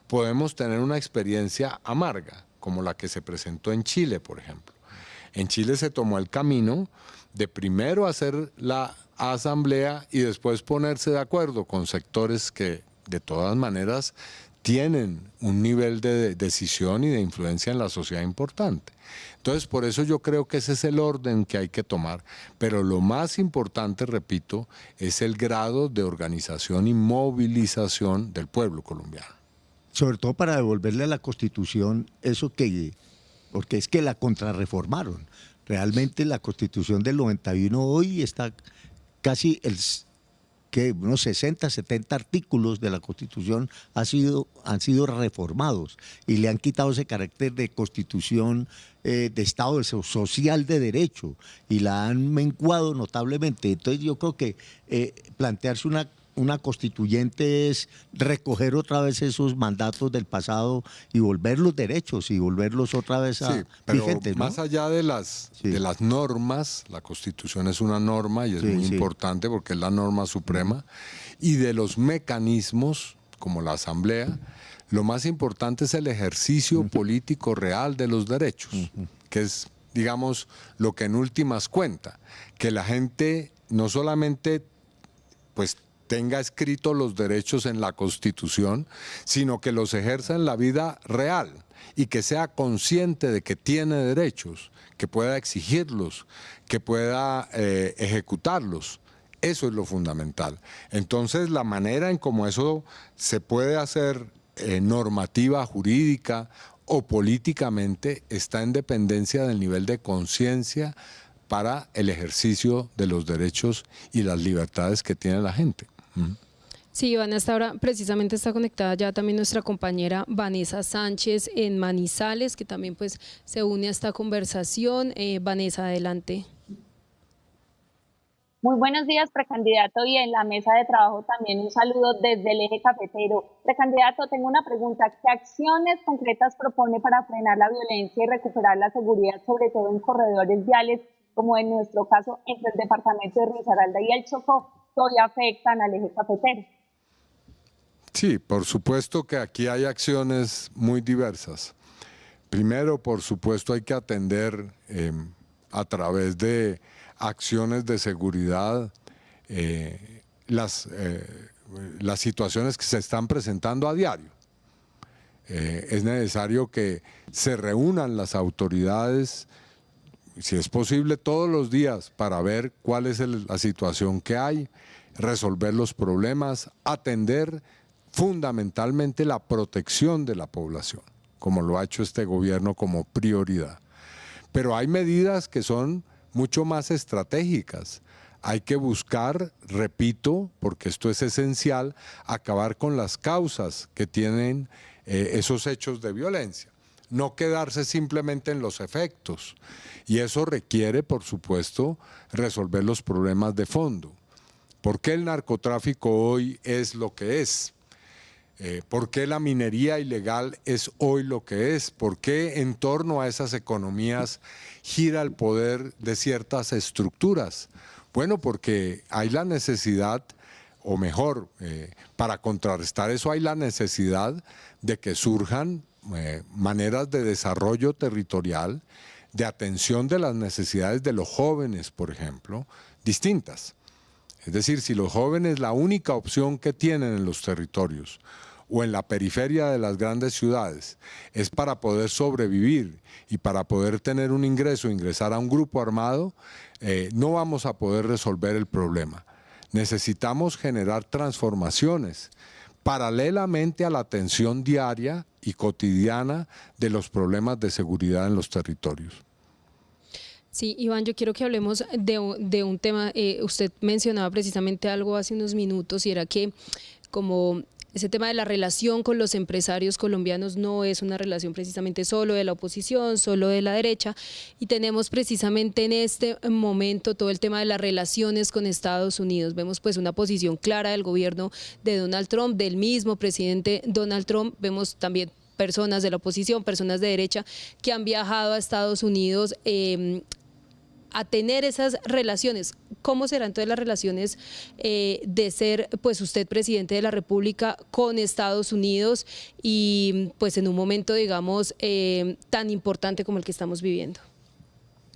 [SPEAKER 3] podemos tener una experiencia amarga, como la que se presentó en Chile, por ejemplo. En Chile se tomó el camino de primero hacer la asamblea y después ponerse de acuerdo con sectores que de todas maneras tienen un nivel de decisión y de influencia en la sociedad importante. Entonces, por eso yo creo que ese es el orden que hay que tomar, pero lo más importante, repito, es el grado de organización y movilización del pueblo colombiano.
[SPEAKER 12] Sobre todo para devolverle a la Constitución eso que, porque es que la contrarreformaron. Realmente la Constitución del 91 hoy está casi unos 60, 70 artículos de la Constitución han sido reformados y le han quitado ese carácter de Constitución de Estado social de derecho y la han menguado notablemente. Entonces yo creo que plantearse una constituyente es recoger otra vez esos mandatos del pasado y volver los derechos y volverlos otra vez vigentes, ¿no?
[SPEAKER 3] Más allá de las normas, la Constitución es una norma y es muy importante porque es la norma suprema, y de los mecanismos, como la Asamblea, lo más importante es el ejercicio político real de los derechos, que es, digamos, lo que en últimas cuenta, que la gente no solamente, pues, tenga escritos los derechos en la Constitución, sino que los ejerza en la vida real y que sea consciente de que tiene derechos, que pueda exigirlos, que pueda ejecutarlos. Eso es lo fundamental. Entonces, la manera en cómo eso se puede hacer normativa, jurídica o políticamente está en dependencia del nivel de conciencia para el ejercicio de los derechos y las libertades que tiene la gente.
[SPEAKER 4] Sí, Iván, hasta ahora precisamente está conectada ya también nuestra compañera Vanessa Sánchez en Manizales, que también pues se une a esta conversación. Vanessa, adelante.
[SPEAKER 5] Muy buenos días, precandidato, y en la mesa de trabajo también un saludo desde el eje cafetero. Precandidato, tengo una pregunta. ¿Qué acciones concretas propone para frenar la violencia y recuperar la seguridad, sobre todo en corredores viales como en nuestro caso entre el departamento de Risaralda y el Chocó, que hoy afectan al eje cafetero.
[SPEAKER 3] Sí, por supuesto que aquí hay acciones muy diversas. Primero, por supuesto, hay que atender a través de acciones de seguridad las situaciones que se están presentando a diario. Es necesario que se reúnan las autoridades, si es posible todos los días, para ver cuál es la situación que hay, resolver los problemas, atender fundamentalmente la protección de la población, como lo ha hecho este gobierno como prioridad. Pero hay medidas que son mucho más estratégicas. Hay que buscar, repito, porque esto es esencial, acabar con las causas que tienen esos hechos de violencia. No quedarse simplemente en los efectos. Y eso requiere, por supuesto, resolver los problemas de fondo. ¿Por qué el narcotráfico hoy es lo que es? ¿Por qué la minería ilegal es hoy lo que es? ¿Por qué en torno a esas economías gira el poder de ciertas estructuras? Bueno, porque hay la necesidad, o mejor, para contrarrestar eso hay la necesidad de que surjan maneras de desarrollo territorial, de atención de las necesidades de los jóvenes, por ejemplo, distintas. Es decir, si los jóvenes la única opción que tienen en los territorios o en la periferia de las grandes ciudades es para poder sobrevivir y para poder tener un ingreso, ingresar a un grupo armado, no vamos a poder resolver el problema. Necesitamos generar transformaciones paralelamente a la atención diaria y cotidiana de los problemas de seguridad en los territorios.
[SPEAKER 4] Sí, Iván, yo quiero que hablemos de un tema, usted mencionaba precisamente algo hace unos minutos y era que como ese tema de la relación con los empresarios colombianos no es una relación precisamente solo de la oposición, solo de la derecha, y tenemos precisamente en este momento todo el tema de las relaciones con Estados Unidos. Vemos pues una posición clara del gobierno de Donald Trump, del mismo presidente Donald Trump. Vemos también personas de la oposición, personas de derecha que han viajado a Estados Unidos a tener esas relaciones. ¿Cómo serán entonces las relaciones de ser pues usted presidente de la República con Estados Unidos y pues en un momento digamos tan importante como el que estamos viviendo?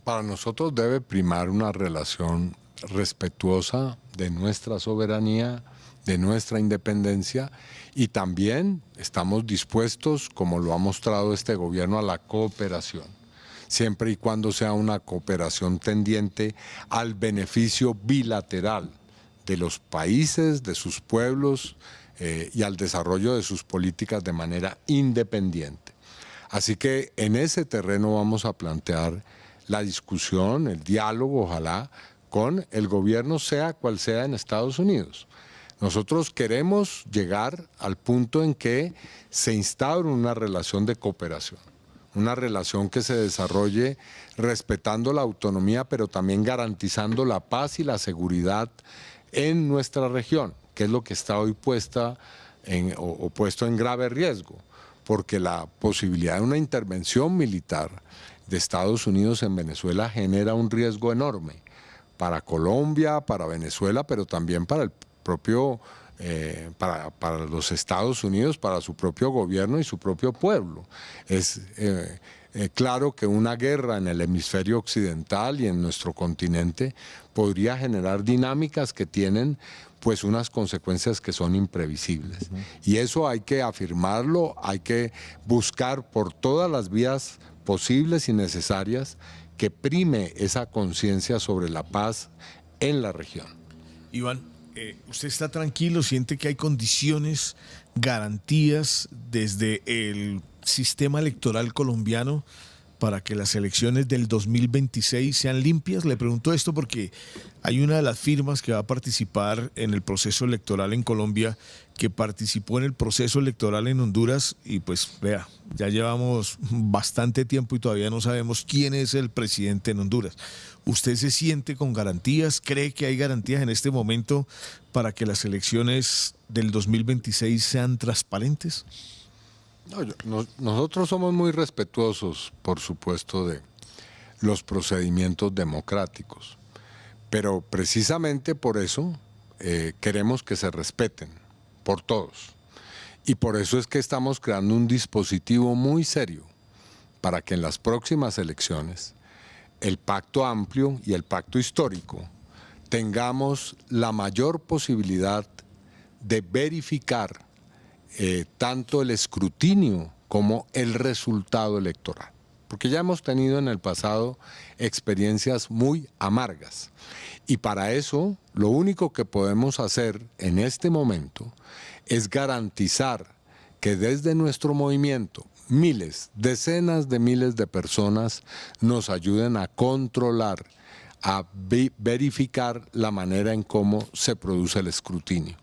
[SPEAKER 3] Para nosotros debe primar una relación respetuosa de nuestra soberanía, de nuestra independencia, y también estamos dispuestos, como lo ha mostrado este gobierno, a la cooperación, siempre y cuando sea una cooperación tendiente al beneficio bilateral de los países, de sus pueblos y al desarrollo de sus políticas de manera independiente. Así que en ese terreno vamos a plantear la discusión, el diálogo, ojalá, con el gobierno sea cual sea en Estados Unidos. Nosotros queremos llegar al punto en que se instaure una relación de cooperación, una relación que se desarrolle respetando la autonomía, pero también garantizando la paz y la seguridad en nuestra región, que es lo que está hoy puesto en grave riesgo, porque la posibilidad de una intervención militar de Estados Unidos en Venezuela genera un riesgo enorme para Colombia, para Venezuela, pero también para el propio, para los Estados Unidos, para su propio gobierno y su propio pueblo. Es claro que una guerra en el hemisferio occidental y en nuestro continente podría generar dinámicas que tienen pues unas consecuencias que son imprevisibles. Y eso hay que afirmarlo, hay que buscar por todas las vías posibles y necesarias que prime esa conciencia sobre la paz en la región.
[SPEAKER 2] Iván, ¿usted está tranquilo? ¿Siente que hay condiciones, garantías desde el sistema electoral colombiano para que las elecciones del 2026 sean limpias? Le pregunto esto porque hay una de las firmas que va a participar en el proceso electoral en Colombia, que participó en el proceso electoral en Honduras y pues vea, ya llevamos bastante tiempo y todavía no sabemos quién es el presidente en Honduras. ¿Usted se siente con garantías? ¿Cree que hay garantías en este momento para que las elecciones del 2026 sean transparentes?
[SPEAKER 3] No, nosotros somos muy respetuosos, por supuesto, de los procedimientos democráticos. Pero precisamente por eso queremos que se respeten por todos. Y por eso es que estamos creando un dispositivo muy serio para que en las próximas elecciones el pacto amplio y el pacto histórico tengamos la mayor posibilidad de verificar tanto el escrutinio como el resultado electoral. Porque ya hemos tenido en el pasado experiencias muy amargas. Y para eso, lo único que podemos hacer en este momento es garantizar que desde nuestro movimiento, miles, decenas de miles de personas nos ayuden a controlar, a verificar la manera en cómo se produce el escrutinio.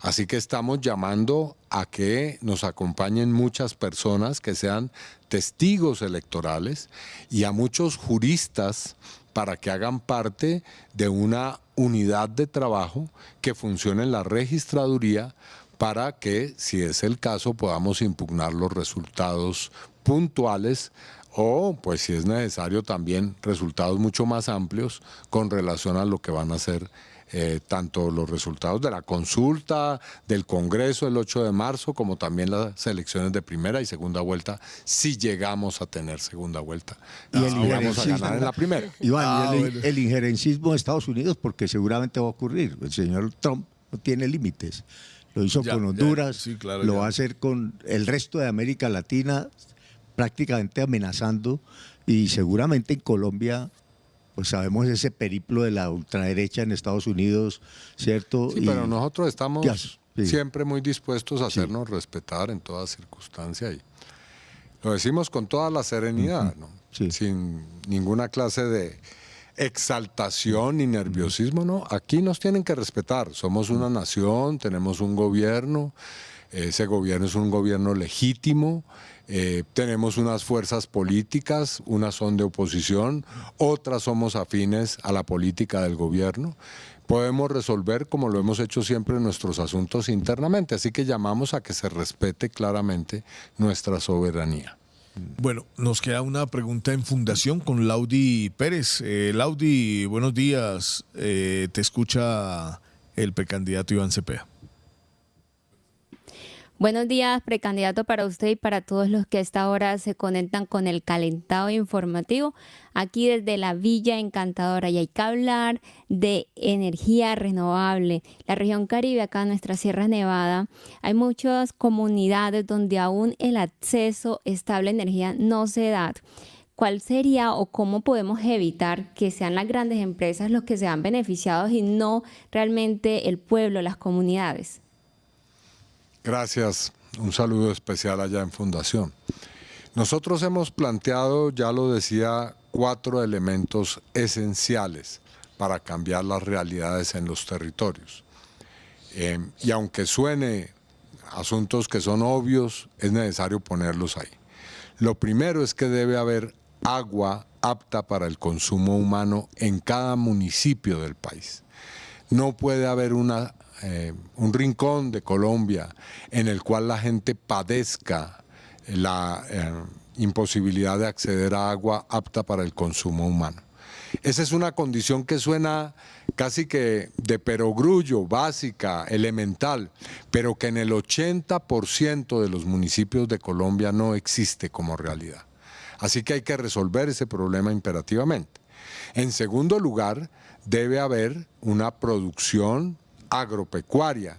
[SPEAKER 3] Así que estamos llamando a que nos acompañen muchas personas que sean testigos electorales y a muchos juristas para que hagan parte de una unidad de trabajo que funcione en la registraduría para que, si es el caso, podamos impugnar los resultados puntuales o, pues si es necesario, también resultados mucho más amplios con relación a lo que van a ser tanto los resultados de la consulta del Congreso el 8 de marzo, como también las elecciones de primera y segunda vuelta, si llegamos a tener segunda vuelta.
[SPEAKER 12] Y el
[SPEAKER 3] vamos a ganar en la primera.
[SPEAKER 12] Iván, el injerencismo de Estados Unidos, porque seguramente va a ocurrir. El señor Trump no tiene límites. Lo hizo con Honduras,
[SPEAKER 2] sí, claro,
[SPEAKER 12] lo va a hacer con el resto de América Latina, prácticamente amenazando, y seguramente en Colombia, pues sabemos ese periplo de la ultraderecha en Estados Unidos, ¿cierto?
[SPEAKER 3] Sí, pero nosotros estamos siempre muy dispuestos a hacernos respetar en toda circunstancia y lo decimos con toda la serenidad, ¿no? Sin ninguna clase de exaltación ni nerviosismo, ¿no? Aquí nos tienen que respetar, somos una nación, tenemos un gobierno, ese gobierno es un gobierno legítimo, tenemos unas fuerzas políticas, unas son de oposición, otras somos afines a la política del gobierno. Podemos resolver, como lo hemos hecho siempre, nuestros asuntos internamente, así que llamamos a que se respete claramente nuestra soberanía.
[SPEAKER 2] Bueno, nos queda una pregunta en fundación con Laudi Pérez. Laudi, buenos días. Te escucha el precandidato Iván Cepeda.
[SPEAKER 15] Buenos días, precandidato, para usted y para todos los que a esta hora se conectan con el calentado informativo, aquí desde la Villa Encantadora. Y hay que hablar de energía renovable. La región Caribe, acá en nuestra Sierra Nevada, hay muchas comunidades donde aún el acceso estable a energía no se da. ¿Cuál sería o cómo podemos evitar que sean las grandes empresas los que sean beneficiados y no realmente el pueblo, las comunidades?
[SPEAKER 3] Gracias. Un saludo especial allá en Fundación. Nosotros hemos planteado, ya lo decía, 4 elementos esenciales para cambiar las realidades en los territorios. Y aunque suene asuntos que son obvios, es necesario ponerlos ahí. Lo primero es que debe haber agua apta para el consumo humano en cada municipio del país. No puede haber un rincón de Colombia en el cual la gente padezca la imposibilidad de acceder a agua apta para el consumo humano. Esa es una condición que suena casi que de perogrullo, básica, elemental, pero que en el 80% de los municipios de Colombia no existe como realidad. Así que hay que resolver ese problema imperativamente. En segundo lugar, debe haber una producción agropecuaria.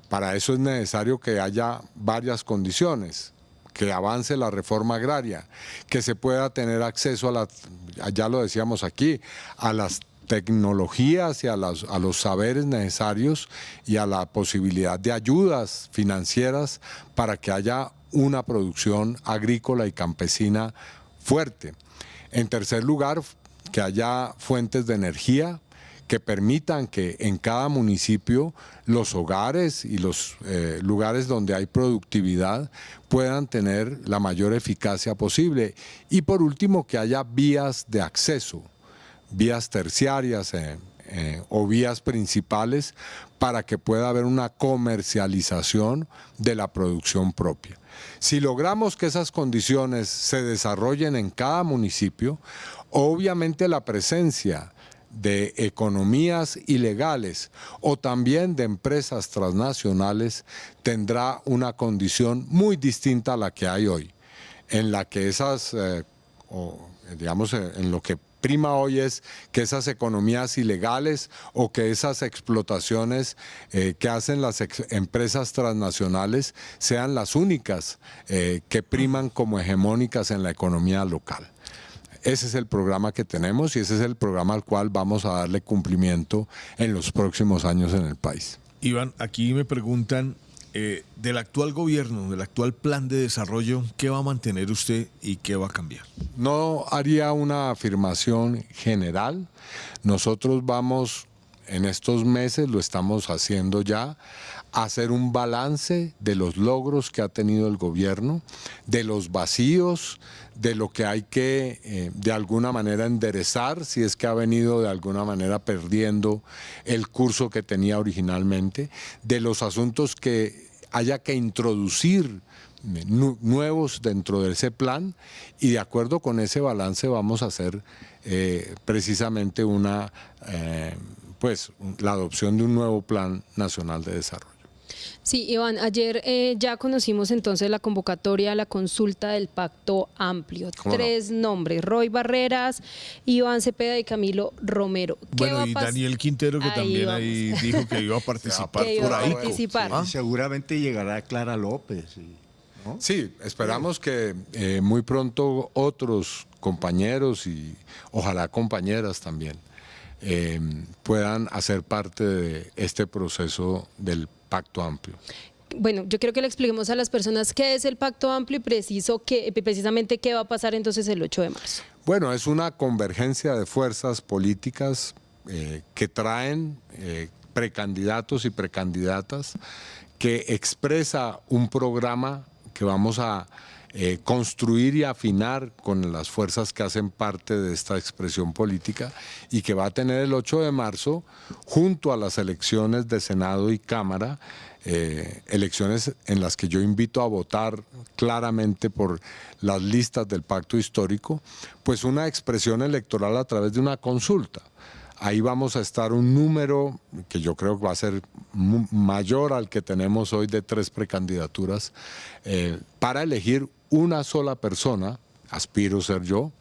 [SPEAKER 3] Para eso es necesario que haya varias condiciones, que avance la reforma agraria, que se pueda tener acceso a ya lo decíamos aquí, a las tecnologías y a los saberes necesarios y a la posibilidad de ayudas financieras para que haya una producción agrícola y campesina fuerte. En tercer lugar, que haya fuentes de energía que permitan que en cada municipio los hogares y los lugares donde hay productividad puedan tener la mayor eficacia posible. Y por último, que haya vías de acceso, vías terciarias o vías principales para que pueda haber una comercialización de la producción propia. Si logramos que esas condiciones se desarrollen en cada municipio, obviamente la presencia de economías ilegales o también de empresas transnacionales tendrá una condición muy distinta a la que hay hoy, en la que en lo que prima hoy es que esas economías ilegales o que esas explotaciones que hacen las empresas transnacionales sean las únicas que priman como hegemónicas en la economía local. Ese es el programa que tenemos y ese es el programa al cual vamos a darle cumplimiento en los próximos años en el país.
[SPEAKER 2] Iván, aquí me preguntan del actual gobierno, del actual plan de desarrollo, ¿qué va a mantener usted y qué va a cambiar?
[SPEAKER 3] No haría una afirmación general. Nosotros vamos, en estos meses, lo estamos haciendo ya, a hacer un balance de los logros que ha tenido el gobierno, de los vacíos, de lo que hay que de alguna manera enderezar, si es que ha venido de alguna manera perdiendo el curso que tenía originalmente, de los asuntos que haya que introducir nuevos dentro de ese plan, y de acuerdo con ese balance vamos a hacer precisamente la adopción de un nuevo Plan Nacional de Desarrollo.
[SPEAKER 4] Sí, Iván, ayer ya conocimos entonces la convocatoria a la consulta del Pacto Amplio. Tres nombres: Roy Barreras, Iván Cepeda y Camilo Romero.
[SPEAKER 2] Bueno, y Daniel Quintero, que también ahí dijo que iba a participar por ahí.
[SPEAKER 12] Seguramente llegará Clara López. ¿no?
[SPEAKER 3] Sí, esperamos que muy pronto otros compañeros y ojalá compañeras también puedan hacer parte de este proceso del Pacto Amplio.
[SPEAKER 4] Bueno, yo quiero que le expliquemos a las personas qué es el Pacto Amplio y precisamente qué va a pasar entonces el 8 de marzo.
[SPEAKER 3] Bueno, es una convergencia de fuerzas políticas que traen precandidatos y precandidatas, que expresa un programa que vamos a construir y afinar con las fuerzas que hacen parte de esta expresión política y que va a tener el 8 de marzo junto a las elecciones de Senado y Cámara, elecciones en las que yo invito a votar claramente por las listas del pacto histórico, pues una expresión electoral a través de una consulta. Ahí vamos a estar un número que yo creo que va a ser mayor al que tenemos hoy de 3 precandidaturas para elegir una sola persona. Aspiro ser yo,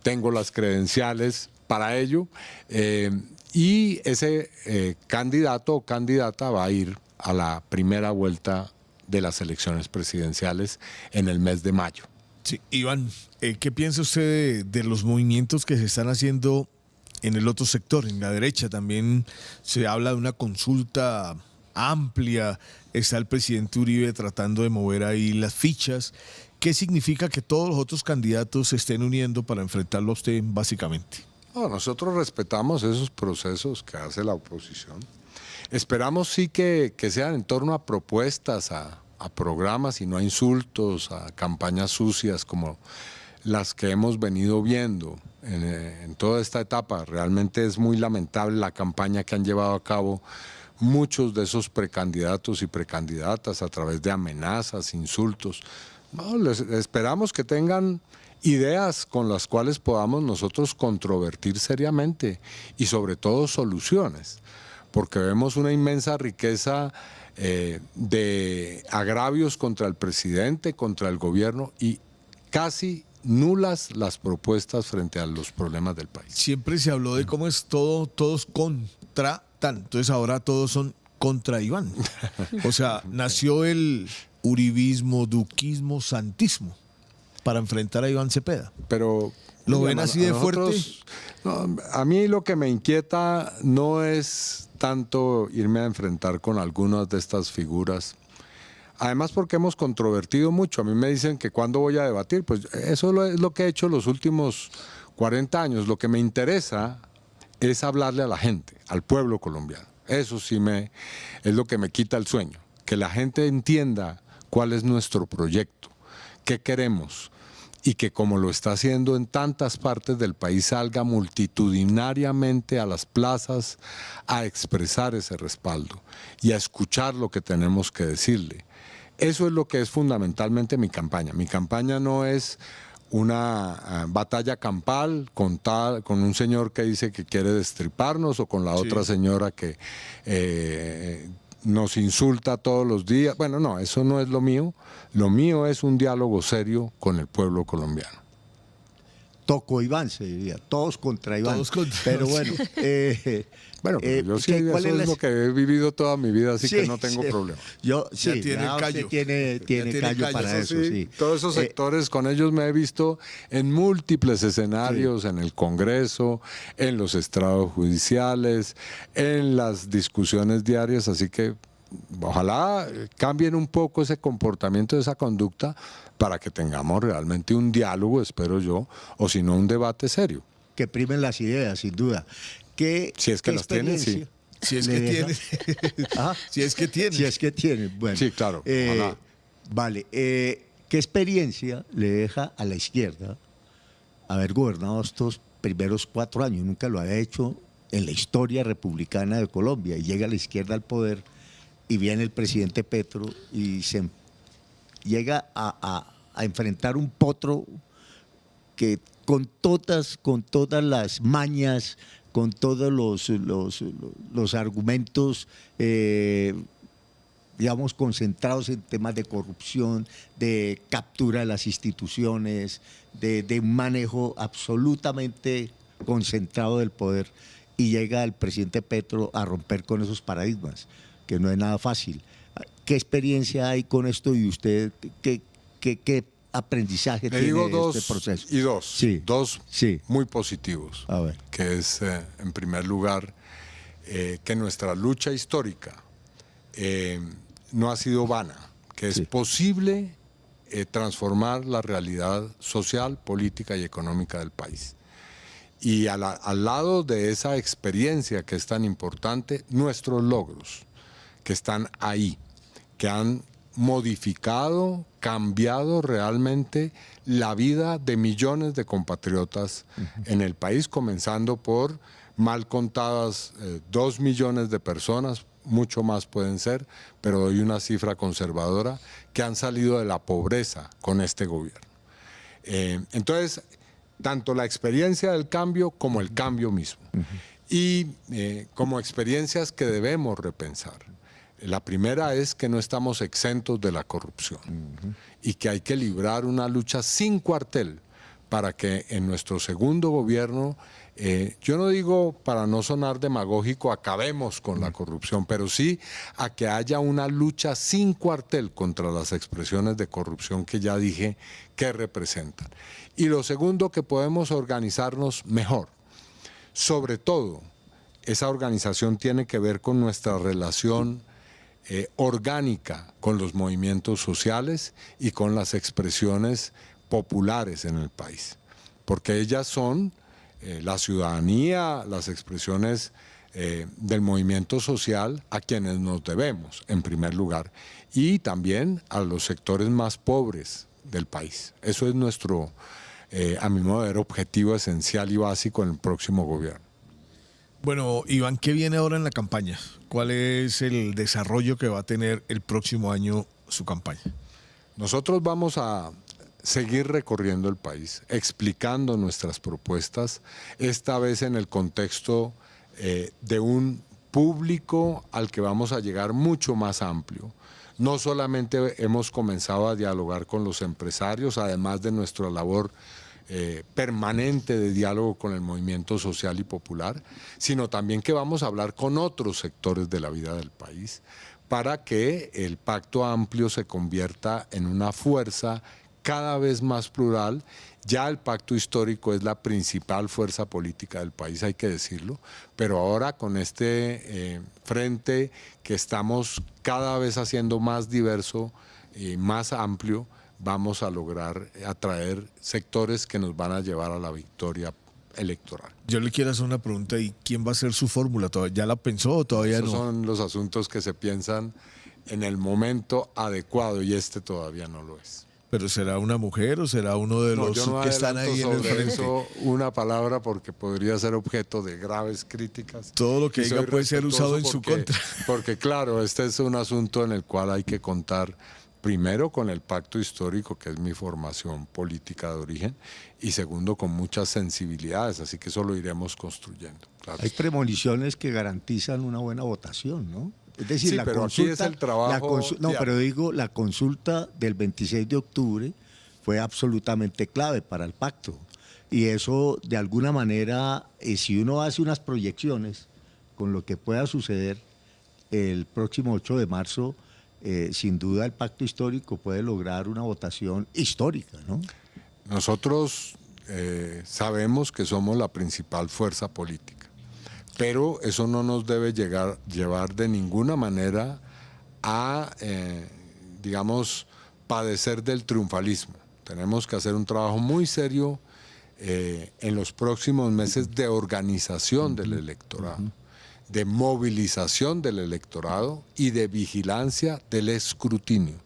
[SPEAKER 3] tengo las credenciales para ello y ese candidato o candidata va a ir a la primera vuelta de las elecciones presidenciales en el mes de mayo.
[SPEAKER 2] Sí, Iván, ¿qué piensa usted de los movimientos que se están haciendo en el otro sector? En la derecha también se habla de una consulta amplia, está el presidente Uribe tratando de mover ahí las fichas. ¿Qué significa que todos los otros candidatos se estén uniendo para enfrentarlo a usted básicamente?
[SPEAKER 3] No, nosotros respetamos esos procesos que hace la oposición. Esperamos sí que sean en torno a propuestas, a programas y no a insultos, a campañas sucias como las que hemos venido viendo en toda esta etapa. Realmente es muy lamentable la campaña que han llevado a cabo muchos de esos precandidatos y precandidatas a través de amenazas, insultos. No, esperamos que tengan ideas con las cuales podamos nosotros controvertir seriamente y sobre todo soluciones, porque vemos una inmensa riqueza de agravios contra el presidente, contra el gobierno y casi nulas las propuestas frente a los problemas del país.
[SPEAKER 2] Siempre se habló de cómo es todos contra tal, entonces ahora todos son contra Iván. O sea, nació el uribismo, duquismo, santismo para enfrentar a Iván Cepeda.
[SPEAKER 3] Pero
[SPEAKER 2] ¿lo ven así de fuerte?
[SPEAKER 3] No, a mí lo que me inquieta no es tanto irme a enfrentar con algunas de estas figuras. Además porque hemos controvertido mucho. A mí me dicen que cuándo voy a debatir. Pues eso es lo que he hecho los últimos 40 años. Lo que me interesa es hablarle a la gente, al pueblo colombiano. Eso sí es lo que me quita el sueño. Que la gente entienda cuál es nuestro proyecto, qué queremos, y que como lo está haciendo en tantas partes del país, salga multitudinariamente a las plazas a expresar ese respaldo y a escuchar lo que tenemos que decirle. Eso es lo que es fundamentalmente mi campaña. Mi campaña no es una batalla campal con un señor que dice que quiere destriparnos o con la otra señora que nos insulta todos los días. Bueno, no, eso no es lo mío. Lo mío es un diálogo serio con el pueblo colombiano.
[SPEAKER 12] Toco Iván, se diría, todos contra Iván.
[SPEAKER 2] Todos contra
[SPEAKER 12] Pero bueno,
[SPEAKER 3] bueno, pero yo sí, eso es lo que he vivido toda mi vida, así que no tengo problema.
[SPEAKER 12] Yo
[SPEAKER 2] Ya
[SPEAKER 12] sí,
[SPEAKER 2] tiene callo.
[SPEAKER 12] tiene callo para eso, sí.
[SPEAKER 3] Todos esos sectores, con ellos me he visto en múltiples escenarios, en el Congreso, en los estrados judiciales, en las discusiones diarias, así que ojalá cambien un poco ese comportamiento, esa conducta, para que tengamos realmente un diálogo, espero yo, o si no un debate serio.
[SPEAKER 12] Que primen las ideas, sin duda.
[SPEAKER 3] Si es que las tienen, sí.
[SPEAKER 2] Si es que tienen. Si es que tienen.
[SPEAKER 12] Si es que tienen, bueno.
[SPEAKER 3] Sí, claro.
[SPEAKER 12] Vale, ¿qué experiencia le deja a la izquierda haber gobernado estos primeros 4 años? Nunca lo había hecho en la historia republicana de Colombia. Y llega la izquierda al poder y viene el presidente Petro y se llega a enfrentar un potro que con todas las mañas, con todos los argumentos, digamos, concentrados en temas de corrupción, de captura de las instituciones, de un manejo absolutamente concentrado del poder, y llega el presidente Petro a romper con esos paradigmas, que no es nada fácil. ¿Qué experiencia hay con esto y usted qué aprendizaje tiene de este proceso?
[SPEAKER 3] Dos muy positivos.
[SPEAKER 12] A ver.
[SPEAKER 3] Que es, en primer lugar, que nuestra lucha histórica no ha sido vana, que es posible transformar la realidad social, política y económica del país. Y al lado de esa experiencia que es tan importante, nuestros logros, que están ahí, que han modificado, cambiado realmente la vida de millones de compatriotas en el país, comenzando por mal contadas 2 millones de personas, mucho más pueden ser, pero doy una cifra conservadora, que han salido de la pobreza con este gobierno. Entonces, tanto la experiencia del cambio como el cambio mismo. Y como experiencias que debemos repensar. La primera es que no estamos exentos de la corrupción y que hay que librar una lucha sin cuartel para que en nuestro segundo gobierno, yo no digo para no sonar demagógico, acabemos con la corrupción, pero sí a que haya una lucha sin cuartel contra las expresiones de corrupción que ya dije que representan. Y lo segundo, que podemos organizarnos mejor. Sobre todo, esa organización tiene que ver con nuestra relación orgánica con los movimientos sociales y con las expresiones populares en el país, porque ellas son la ciudadanía, las expresiones del movimiento social a quienes nos debemos, en primer lugar, y también a los sectores más pobres del país. Eso es nuestro, a mi modo de ver, objetivo esencial y básico en el próximo gobierno.
[SPEAKER 2] Bueno, Iván, ¿qué viene ahora en la campaña? ¿Cuál es el desarrollo que va a tener el próximo año su campaña?
[SPEAKER 3] Nosotros vamos a seguir recorriendo el país, explicando nuestras propuestas, esta vez en el contexto de un público al que vamos a llegar mucho más amplio. No solamente hemos comenzado a dialogar con los empresarios, además de nuestra labor permanente de diálogo con el movimiento social y popular, sino también que vamos a hablar con otros sectores de la vida del país para que el Pacto Amplio se convierta en una fuerza cada vez más plural. Ya el Pacto Histórico es la principal fuerza política del país, hay que decirlo, pero ahora con este frente que estamos cada vez haciendo más diverso y más amplio, vamos a lograr atraer sectores que nos van a llevar a la victoria electoral.
[SPEAKER 2] Yo le quiero hacer una pregunta, ¿y quién va a ser su fórmula? ¿Ya la pensó o todavía no?
[SPEAKER 3] Esos son los asuntos que se piensan en el momento adecuado y este todavía no lo es.
[SPEAKER 2] ¿Pero será una mujer o será uno de los
[SPEAKER 3] yo no
[SPEAKER 2] que están ahí en el
[SPEAKER 3] sobre
[SPEAKER 2] frente?
[SPEAKER 3] eso una palabra porque podría ser objeto de graves críticas.
[SPEAKER 2] Todo lo que
[SPEAKER 3] Y
[SPEAKER 2] diga
[SPEAKER 3] soy
[SPEAKER 2] puede ser usado en su
[SPEAKER 3] respetuoso
[SPEAKER 2] contra.
[SPEAKER 3] Porque claro, este es un asunto en el cual hay que contar primero con el pacto histórico, que es mi formación política de origen, y segundo con muchas sensibilidades, así que eso lo iremos construyendo. Claro.
[SPEAKER 12] Hay premoniciones que garantizan una buena votación, ¿no? Es decir,
[SPEAKER 3] Sí,
[SPEAKER 12] la
[SPEAKER 3] pero aquí
[SPEAKER 12] consulta,
[SPEAKER 3] es el trabajo
[SPEAKER 12] no,
[SPEAKER 3] diario.
[SPEAKER 12] pero digo, la consulta del 26 de octubre fue absolutamente clave para el pacto. Y eso, de alguna manera, si uno hace unas proyecciones con lo que pueda suceder el próximo 8 de marzo, sin duda el pacto histórico puede lograr una votación histórica, ¿no?
[SPEAKER 3] Nosotros sabemos que somos la principal fuerza política, pero eso no nos debe llevar de ninguna manera a, digamos, padecer del triunfalismo. Tenemos que hacer un trabajo muy serio en los próximos meses de organización del electorado, de movilización del electorado y de vigilancia del escrutinio.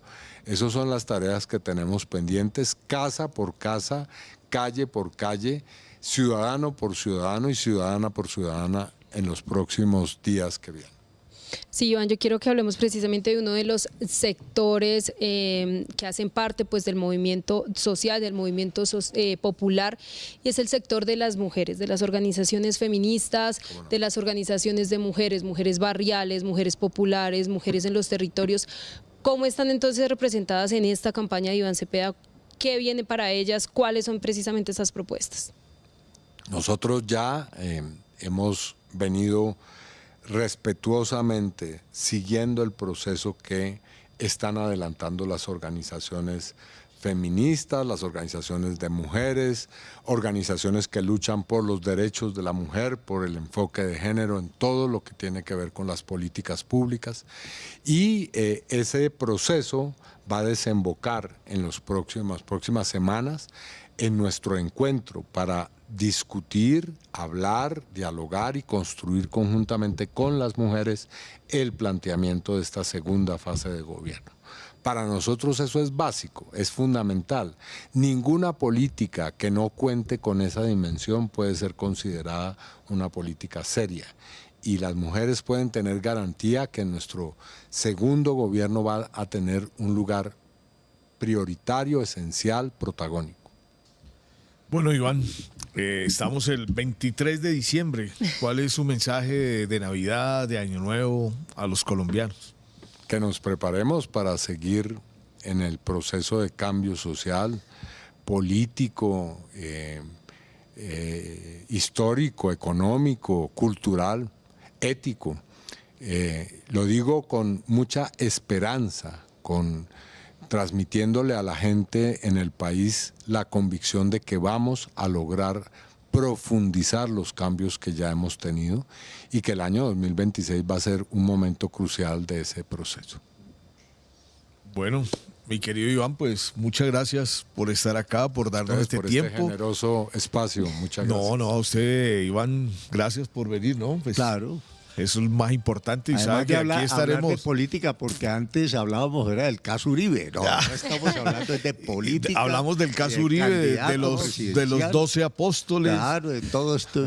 [SPEAKER 3] Esas son las tareas que tenemos pendientes, casa por casa, calle por calle, ciudadano por ciudadano y ciudadana por ciudadana en los próximos días que vienen.
[SPEAKER 4] Sí, Iván, yo quiero que hablemos precisamente de uno de los sectores que hacen parte pues, del movimiento social, del movimiento popular, y es el sector de las mujeres, de las organizaciones feministas, de las organizaciones de mujeres, mujeres barriales, mujeres populares, mujeres en los territorios. ¿Cómo están entonces representadas en esta campaña de Iván Cepeda? ¿Qué viene para ellas? ¿Cuáles son precisamente esas propuestas?
[SPEAKER 3] Nosotros ya hemos venido respetuosamente siguiendo el proceso que están adelantando las organizaciones feministas, las organizaciones de mujeres, organizaciones que luchan por los derechos de la mujer, por el enfoque de género en todo lo que tiene que ver con las políticas públicas. Y ese proceso va a desembocar en las próximas semanas en nuestro encuentro para discutir, hablar, dialogar y construir conjuntamente con las mujeres el planteamiento de esta segunda fase de gobierno. Para nosotros eso es básico, es fundamental. Ninguna política que no cuente con esa dimensión puede ser considerada una política seria. Y las mujeres pueden tener garantía que nuestro segundo gobierno va a tener un lugar prioritario, esencial, protagónico.
[SPEAKER 2] Bueno, Iván, estamos el 23 de diciembre. ¿Cuál es su mensaje de Navidad, de Año Nuevo a los colombianos?
[SPEAKER 3] Que nos preparemos para seguir en el proceso de cambio social, político, histórico, económico, cultural, ético. Lo digo con mucha esperanza, transmitiéndole a la gente en el país la convicción de que vamos a lograr profundizar los cambios que ya hemos tenido y que el año 2026 va a ser un momento crucial de ese proceso.
[SPEAKER 2] Bueno, mi querido Iván, pues muchas gracias por estar acá, por darnos este tiempo.
[SPEAKER 3] Este generoso espacio, muchas gracias.
[SPEAKER 2] No, a usted, Iván, gracias por venir, ¿no? Pues, claro. Eso es lo más importante y
[SPEAKER 12] Además
[SPEAKER 2] sabe que aquí estaremos.
[SPEAKER 12] Hablar de política, porque antes hablábamos era del caso Uribe, no estamos hablando de política.
[SPEAKER 2] Hablamos del caso Uribe, de los 12 apóstoles.
[SPEAKER 12] Claro, de todo esto.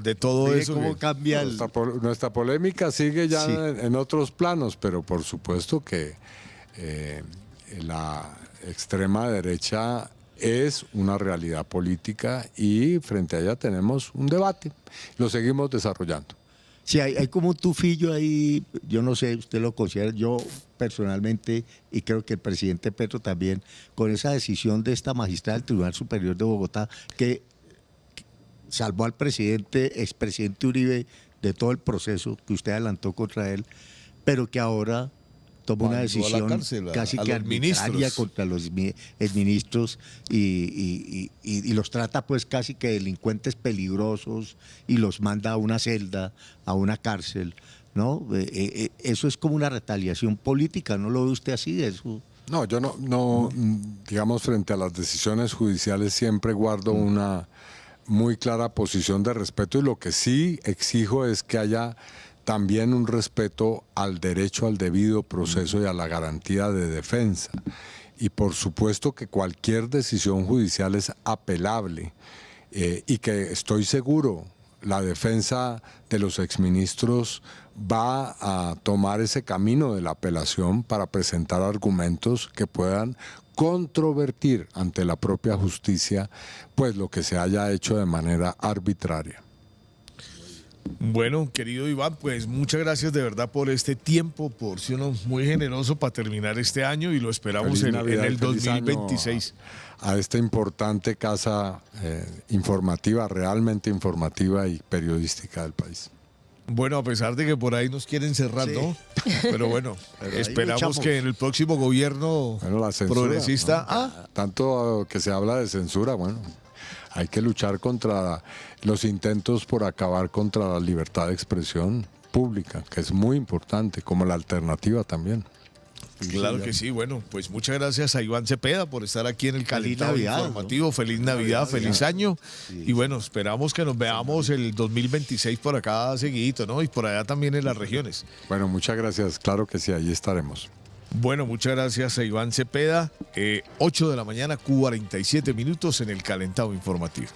[SPEAKER 2] De todo eso.
[SPEAKER 12] ¿Cómo cambia
[SPEAKER 3] nuestra polémica sigue ya en otros planos, pero por supuesto que la extrema derecha es una realidad política y frente a ella tenemos un debate. Lo seguimos desarrollando.
[SPEAKER 12] Sí, hay como un tufillo ahí, yo no sé, usted lo considera, yo personalmente, y creo que el presidente Petro también, con esa decisión de esta magistrada del Tribunal Superior de Bogotá, que salvó al expresidente Uribe de todo el proceso que usted adelantó contra él, pero que ahora toma una decisión casi que arbitraria contra los exministros y los trata pues casi que delincuentes peligrosos y los manda a una celda, a una cárcel, ¿no? Eso es como una retaliación política, ¿no lo ve usted así? Eso?
[SPEAKER 3] No, yo no, digamos, frente a las decisiones judiciales siempre guardo una muy clara posición de respeto y lo que sí exijo es que haya también un respeto al derecho al debido proceso y a la garantía de defensa. y por supuesto que cualquier decisión judicial es apelable y que estoy seguro la defensa de los exministros va a tomar ese camino de la apelación para presentar argumentos que puedan controvertir ante la propia justicia pues lo que se haya hecho de manera arbitraria.
[SPEAKER 2] Bueno, querido Iván, pues muchas gracias de verdad por este tiempo, por ser uno muy generoso para terminar este año y lo esperamos en el 2026.
[SPEAKER 3] A esta importante casa informativa, realmente informativa y periodística del país.
[SPEAKER 2] Bueno, a pesar de que por ahí nos quieren cerrar, sí, ¿no? Pero bueno, esperamos que en el próximo gobierno
[SPEAKER 3] la censura,
[SPEAKER 2] progresista...
[SPEAKER 3] ¿no? Tanto que se habla de censura, bueno, hay que luchar contra los intentos por acabar contra la libertad de expresión pública, que es muy importante, como la alternativa también.
[SPEAKER 2] Claro que sí, bueno, pues muchas gracias a Iván Cepeda por estar aquí en el Calentado Informativo. ¿No? Feliz Navidad, feliz año. Sí. Y bueno, esperamos que nos veamos el 2026 por acá seguidito, ¿no? Y por allá también en las regiones.
[SPEAKER 3] Bueno, muchas gracias, claro que sí, ahí estaremos.
[SPEAKER 2] Bueno, muchas gracias a Iván Cepeda. 8 de la mañana, 47 minutos en el Calentado Informativo.